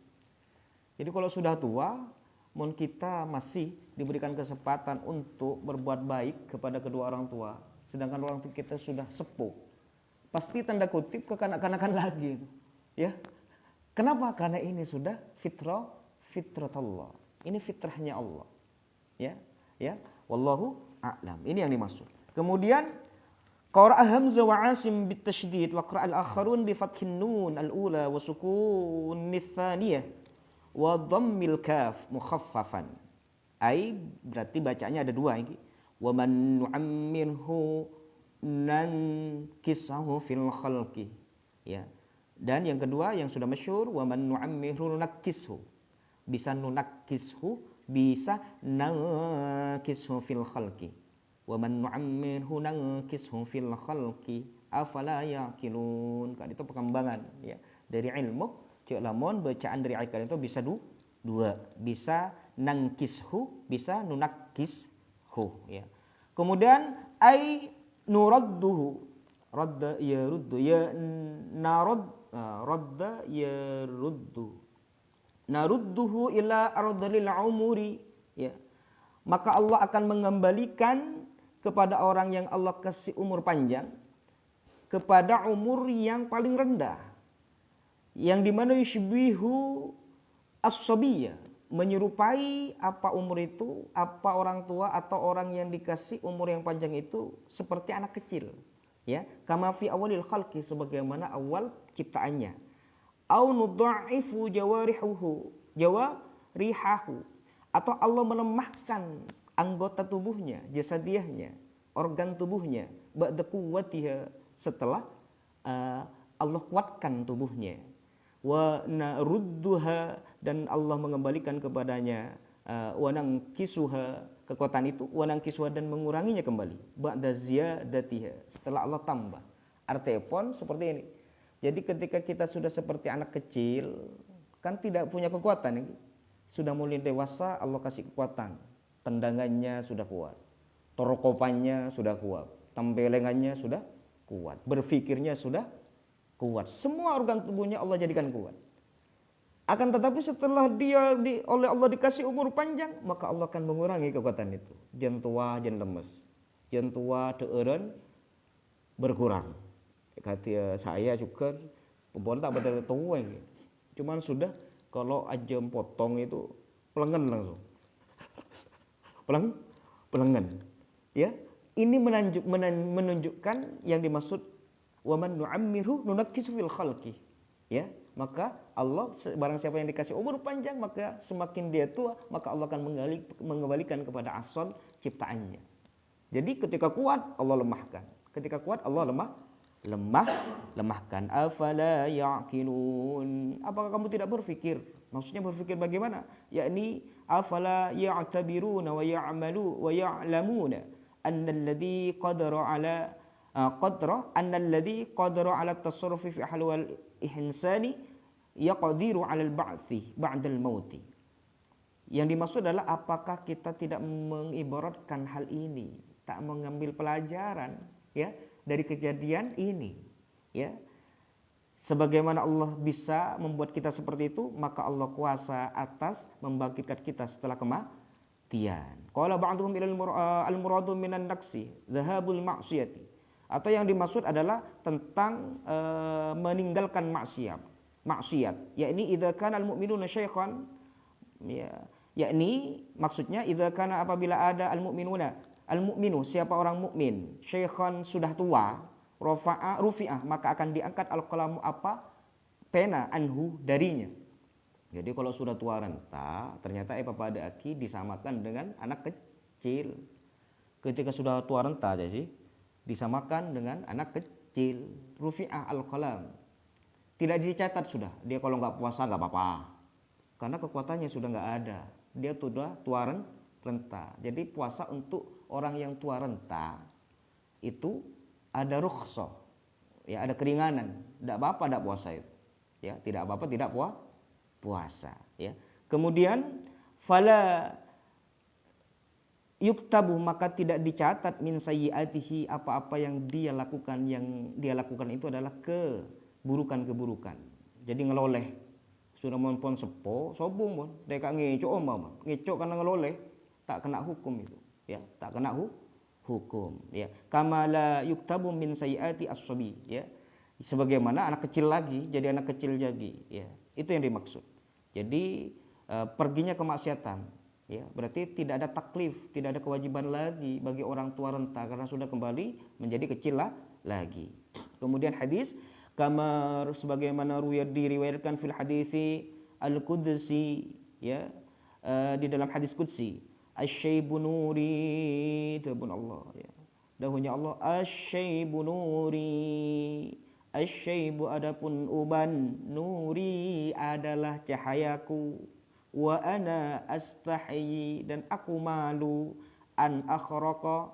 Jadi kalau sudah tua, mohon kita masih diberikan kesempatan untuk berbuat baik kepada kedua orang tua. Sedangkan orang tua kita sudah sepuh. Pasti tanda kutip kekanak-kanakan lagi. Ya. Kenapa? Karena ini sudah fitrat Allah. Ini fitrahnya Allah. Ya. Wallahu a'lam. Ini yang dimaksud. Kemudian qara'a Hamzah wa Asim bitasydid wa qara'a al-akharun bi fathin nun al-ula wa sukunis tsaniyah wa dhammil kaf mukhaffafan. Ai berarti bacanya ada dua ini. Wa man nu'ammirhu nankisahu fil khalqi. Ya. Dan yang kedua yang sudah masyhur, wa man nu'ammirhu nunakkishu. Bisa nunakkishu, bisa nankishu fil khalqi. Wa man nu'ammirhu nankishu fil khalqi afala yaqilun. Kan itu perkembangan, ya, dari ilmu. Cik lamun bacaan dari ayat itu bisa dua, bisa nankishu, bisa nunakkishu, ya. Kemudian ai nuradduhu, radda yaruddu, ya radda yaruddu, narudduhu ila ardhil umuri, ya. Maka Allah akan mengembalikan kepada orang yang Allah kasih umur panjang kepada umur yang paling rendah, yang dimana yushbihu as-sabiyya, menyerupai apa umur itu, apa orang tua atau orang yang dikasih umur yang panjang itu seperti anak kecil, ya. Kama fi awalil khalqi, sebagaimana awal ciptaannya. Au nudha'ifu jawarihahu, atau Allah melemahkan anggota tubuhnya, jasadiyahnya, organ tubuhnya, ba'da quwwatiha, setelah Allah kuatkan tubuhnya. Wa narudduha dan Allah mengembalikan kepadanya wanang kisuha, kekuatan itu wanang kisuha, dan menguranginya kembali ba'da ziyadatiha, setelah Allah tambah. Artepon seperti ini. Jadi ketika kita sudah seperti anak kecil, kan tidak punya kekuatan, sudah mulai dewasa Allah kasih kekuatan, tendangannya sudah kuat, torokopannya sudah kuat, tembelengannya sudah kuat, berpikirnya sudah kuat, semua organ tubuhnya Allah jadikan kuat. Akan tetapi setelah dia oleh Allah dikasih umur panjang, maka Allah akan mengurangi kekuatan itu. Jan tua, jan lemes, jan tua deureun berkurang. Kata saya juga pembon tak betul tua, cuman sudah kalau aja potong itu pelengan langsung, pelengan. Ya, ini menunjukkan yang dimaksud waman nu'ammirhu nunakkisu fil khalqi. Ya, maka Allah, barang siapa yang dikasih umur panjang, maka semakin dia tua, maka Allah akan mengembalikan kepada asal ciptaannya. Jadi ketika kuat Allah lemahkan, ketika kuat Allah lemahkan. Afala ya'qilun, apakah kamu tidak berpikir? Maksudnya berpikir bagaimana? Yakni afala ya'tabiruna wa ya'malu wa ya'lamuna annalladzi qadara ala annalladzi qadara ala tasarrufi fi ahwal ihsani yaqdiru 'ala al-ba'thi ba'da al-mauti. Yang dimaksud adalah apakah kita tidak mengibaratkan hal ini, tak mengambil pelajaran ya dari kejadian ini, ya. Sebagaimana Allah bisa membuat kita seperti itu, maka Allah kuasa atas membangkitkan kita setelah kematian. Qala ba'duhum al-muradu minan naqsi dhahabul ma'siyati. Atau yang dimaksud adalah tentang meninggalkan maksiat, yakni idza kana al-mu'minuna syaikhan, ya, yakni maksudnya idza kana apabila ada al-mu'minu siapa orang mukmin syaikhan sudah tua, rufi'ah maka akan diangkat al-qalamu apa pena anhu darinya. Jadi kalau sudah tua renta ternyata pada aki disamakan dengan anak kecil. Ketika sudah tua renta aja sih disamakan dengan anak kecil. Rufi'ah al-qalam, tidak dicatat sudah, dia kalau nggak puasa nggak apa-apa karena kekuatannya sudah nggak ada, dia sudah tua renta. Jadi puasa untuk orang yang tua renta itu ada rukhsah, ya ada keringanan, tidak apa-apa tidak puasa itu, ya tidak apa-apa tidak puasa, ya. Kemudian fala yuktabu maka tidak dicatat min sayyiatihi apa-apa yang dia lakukan itu adalah keburukan. Jadi ngeloleh sudah monpon sepo sobung pun deka ngecok ngecok karena ngeloleh tak kena hukum itu, ya tak kena hukum, ya kama la yuktabu min sayyiati as-sabi, ya sebagaimana anak kecil lagi jadi anak kecil lagi, ya itu yang dimaksud. Jadi perginya ke maksiatan, ya berarti tidak ada taklif, tidak ada kewajiban lagi bagi orang tua renta karena sudah kembali menjadi kecil lagi. Kemudian hadis kamar sebagaimana diriwayatkan fil hadisi al-qudsi, ya di dalam hadis qudsi asyaibu nuri, tabun Allah, ya dahulunya Allah asyaibu nuri, asyaibu adapun uban, nuri adalah cahayaku, wa ana astahyi dan aku malu an akhraqa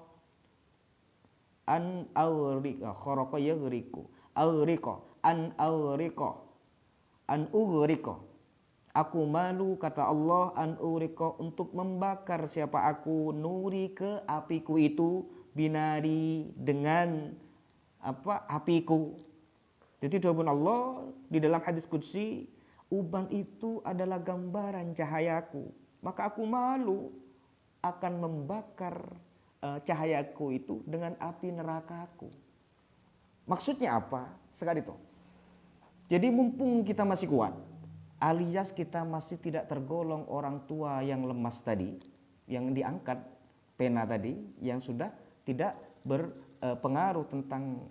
an awrika kharaqa yaghriku awrika an awrika an ughriqa, aku malu kata Allah an ughriqa untuk membakar siapa aku, nuri ke apiku itu, binari dengan apa apiku. Jadi dawuh Allah di dalam hadis qudsi, uban itu adalah gambaran cahayaku, maka aku malu akan membakar cahayaku itu dengan api nerakaku. Maksudnya apa? Sekali itu. Jadi mumpung kita masih kuat, alias kita masih tidak tergolong orang tua yang lemas tadi, yang diangkat pena tadi, yang sudah tidak berpengaruh tentang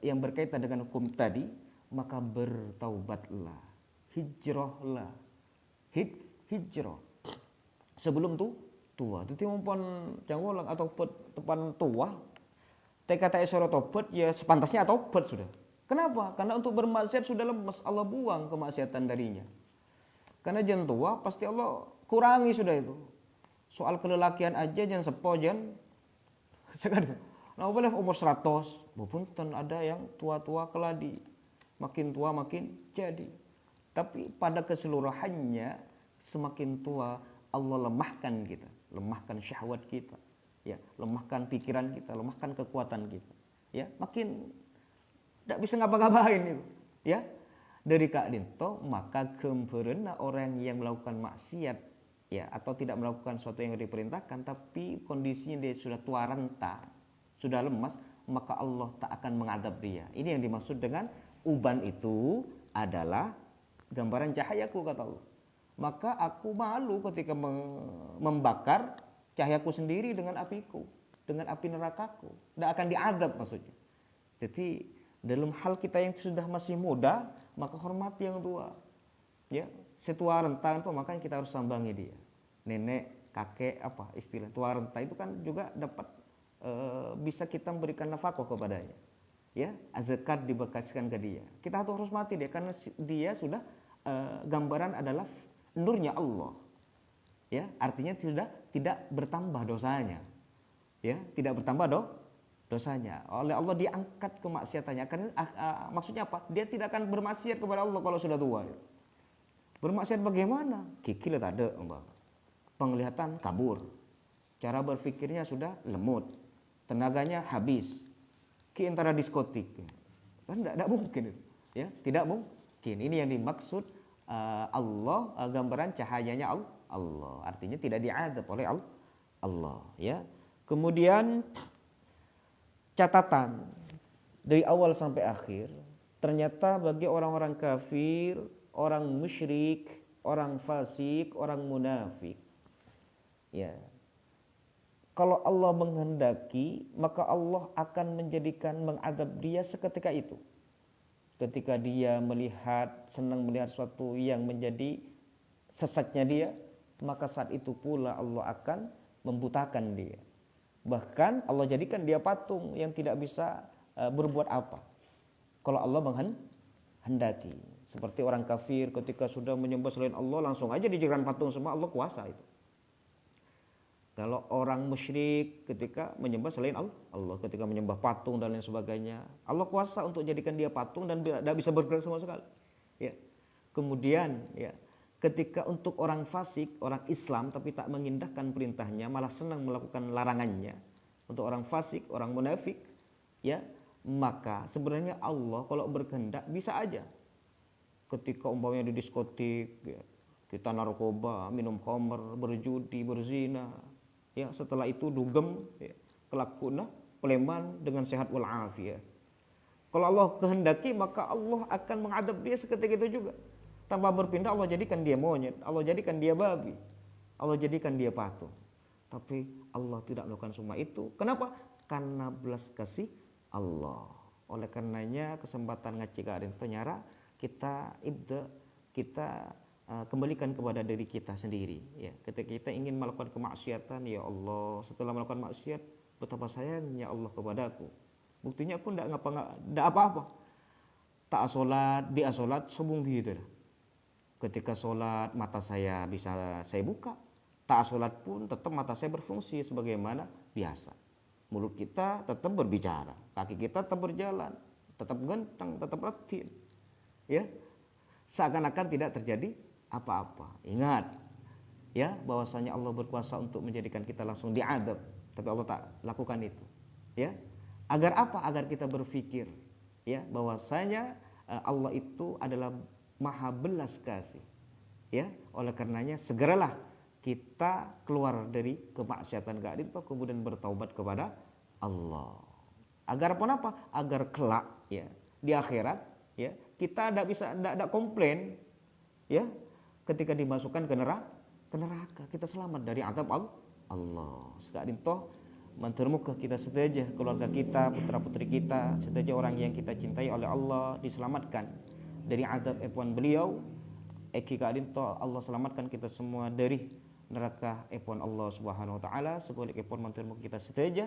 yang berkaitan dengan hukum tadi, maka bertaubatlah. Hijrahlah, hijrah sebelum tua. Itu mumpun jangan atau tepan tua. Kata isyara tobat ya sepantasnya tobat sudah. Kenapa? Karena untuk bermaksiat sudah lemas, Allah buang kemaksiatan darinya. Karena jangan tua pasti Allah kurangi sudah itu. Soal kelelakian aja jangan sepo jangan sekarang. Nah, boleh umur 100, punten ada yang tua-tua keladi. Makin tua makin jadi. Tapi pada keseluruhannya semakin tua Allah lemahkan kita, lemahkan syahwat kita, ya, lemahkan pikiran kita, lemahkan kekuatan kita. Ya, makin tidak bisa ngapa-ngapain itu, ya. Dari keadaan maka kempereuna orang yang melakukan maksiat, ya, atau tidak melakukan sesuatu yang diperintahkan tapi kondisinya dia sudah tua renta, sudah lemas, maka Allah tak akan mengadab dia. Ini yang dimaksud dengan uban itu adalah gambaran cahayaku, kata Allah. Maka aku malu ketika membakar cahayaku sendiri dengan apiku, dengan api nerakaku. Tidak akan diadab maksudnya. Jadi dalam hal kita yang sudah masih muda, maka hormati yang tua. Ya, setua renta itu makanya kita harus sambangi dia. Nenek, kakek, apa istilah tua renta itu kan juga dapat bisa kita memberikan nafkah kepadanya. Ya, zakat dibekaskan ke dia. Kita harus hormati dia karena dia sudah gambaran adalah nurnya Allah. Ya, artinya tidak bertambah dosanya. Ya, tidak bertambah dosanya. Oleh Allah diangkat kemaksiatannya. Karena maksudnya apa? Dia tidak akan bermaksiat kepada Allah kalau sudah tua. Ya. Bermaksiat bagaimana? Kikil tak ada, penglihatan kabur. Cara berpikirnya sudah lemut. Tenaganya habis. Ki antara diskotik. Kan tidak mungkin itu. Ya, tidak mungkin. Ini yang dimaksud Allah, gambaran cahayanya Allah. Artinya tidak diadab oleh Allah, ya. Kemudian catatan dari awal sampai akhir, ternyata bagi orang-orang kafir, orang musyrik, orang fasik, orang munafik, ya, kalau Allah menghendaki, maka Allah akan menjadikan mengadab dia seketika itu. Ketika dia senang melihat sesuatu yang menjadi sesatnya dia, maka saat itu pula Allah akan membutakan dia. Bahkan Allah jadikan dia patung yang tidak bisa berbuat apa kalau Allah menghendaki. Seperti orang kafir ketika sudah menyembah selain Allah, langsung aja dijadikan patung semua. Allah kuasa itu. Kalau orang musyrik ketika menyembah selain Allah, ketika menyembah patung dan lain sebagainya, Allah kuasa untuk jadikan dia patung dan tidak bisa bergerak sama sekali. Ya. Kemudian, ya, ketika untuk orang fasik, orang Islam tapi tak mengindahkan perintahnya, malah senang melakukan larangannya, untuk orang fasik, orang munafik, ya, maka sebenarnya Allah kalau berkehendak bisa aja. Ketika umpamanya di diskotik, ya, kita narkoba, minum khamr, berjudi, berzina. Ya, setelah itu dugem, ya, kelakuan peleman dengan sehat walafiat. Kalau Allah kehendaki maka Allah akan mengadab dia seketika itu juga. Tanpa berpindah Allah jadikan dia monyet, Allah jadikan dia babi, Allah jadikan dia patung. Tapi Allah tidak melakukan semua itu. Kenapa? Karena belas kasih Allah. Oleh karenanya kesempatan ngaji karen itu nyara kita kembalikan kepada diri kita sendiri, ya. Ketika kita ingin melakukan kemaksiatan, ya Allah, setelah melakukan maksiat betapa sayangnya Allah kepadaku. Buktinya aku tidak apa-apa. Tak sholat, dia sholat sombong gitu. Ketika sholat mata saya bisa saya buka, tak sholat pun tetap mata saya berfungsi sebagaimana biasa. Mulut kita tetap berbicara, kaki kita tetap berjalan, tetap ganteng, tetap rutin, ya. Seakan-akan tidak terjadi apa-apa. Ingat, ya, bahwasanya Allah berkuasa untuk menjadikan kita langsung diadab, tapi Allah tak lakukan itu, ya. Agar apa? Agar kita berpikir, ya, bahwasanya Allah itu adalah Maha belas kasih, ya. Oleh karenanya segeralah kita keluar dari kemaksiatan itu, kemudian bertaubat kepada Allah. Agar apa? Agar kelak, ya, di akhirat, ya, kita tidak komplain, ya, ketika dimasukkan ke neraka, kita selamat dari azab Allah. Sekadin toh mantermuka kita seteja, keluarga kita, putra-putri kita, seteja orang yang kita cintai oleh Allah diselamatkan dari azab epuan beliau. Eki kadin toh Allah selamatkan kita semua dari neraka epuan Allah Subhanahu wa taala. Sebalik epuan mantermuka kita seteja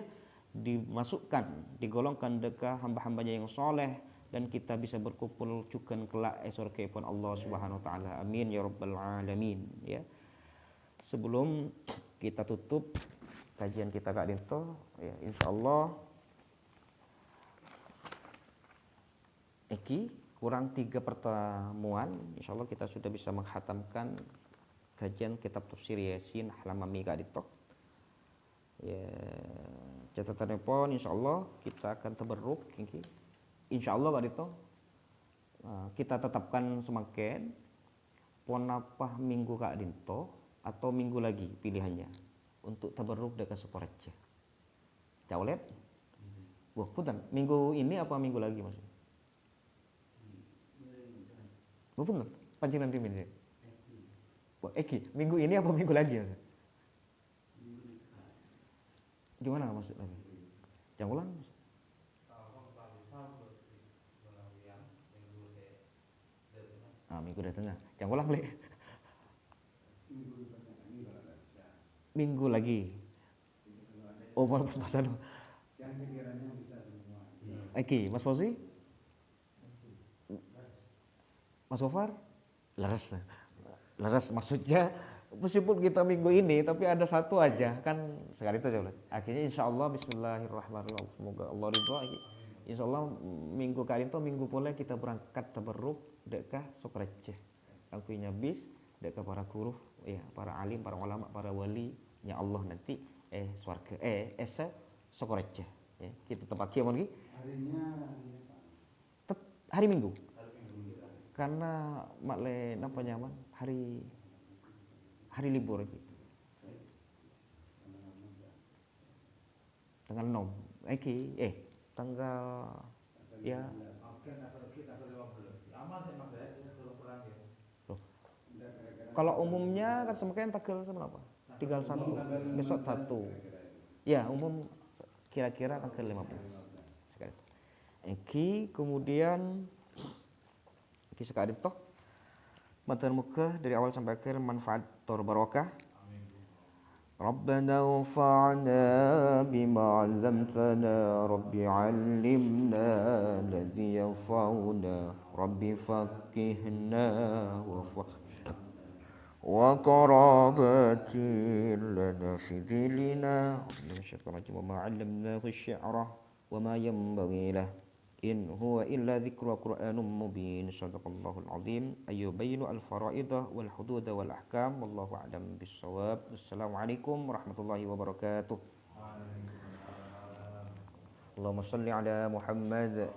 dimasukkan, digolongkan deka hamba-hambanya yang soleh, dan kita bisa berkumpul juga kelak surga pun Allah Subhanahu wa taala. Amin ya rabbal alamin ya. Sebelum kita tutup kajian kita Kak Dinto ya, insyaallah iki kurang 3 pertemuan insyaallah kita sudah bisa menghatamkan kajian kitab tafsir Yasin Halamami Kak Dinto. Ya, catatannya pun insyaallah kita akan tabarruk iki. Insyaallah Kak Dinto kita tetapkan semakin pon apa minggu Kak Dinto atau minggu lagi pilihannya untuk tabarruk dekat Sukorejo. Caulet? Wah, punten. Minggu ini apa minggu lagi Mas? Punten. Panjenengan pimin sih. Wah, Eki, minggu ini apa minggu lagi Mas? Gimana maksud lagi? Jangkulan Mas? Minggu dah tengah. Jangkulan le. Minggu lagi. Oh, walaupun pasal. Yang sekiranya bisa semua. Eki, Mas Fauzi? Mas Gofar? Leres maksudnya meskipun kita minggu ini tapi ada satu aja kan sekali itu aja. Akhirnya insyaallah bismillahirrahmanirrahim. Semoga Allah ridho. Insyaallah minggu kali itu minggu pula kita berangkat tabarruk dekat Sukorejo. Kang punya bis dekat para guru ya, para alim, para ulama, para wali nya Allah nanti swarga Sukorejo ya. Kita tempat kieu lagi. Harinya Hari Minggu. Karena makle apa nyaman hari libur gitu. Tanggal 6. Tanggal ya. Loh. Kalau umumnya kan semakin tanggal berapa? Tinggal 1. Besok 1. Ya, umum kira-kira tanggal 15. Kemudian sekali toh matan muka dari awal sampai akhir manfaat tor barokah. Rabbana anfa'na bima 'allamtana rabbi 'allimna alladhi yanfa'una rabbi faqihna wa qarabatin lana fi dilina wa ma 'allamnahu asy-syi'ra wa ma yanbaghi lahu in huwa illa dzikru wa qur'anun mubin. Shadaqallahul azim. Ayyubayinu al-faraidah wal hudud wal ahkam. Wallahu a'lam bissawab. Wassalamualaikum warahmatullahi wabarakatuh. Allahumma shalli ala Muhammad.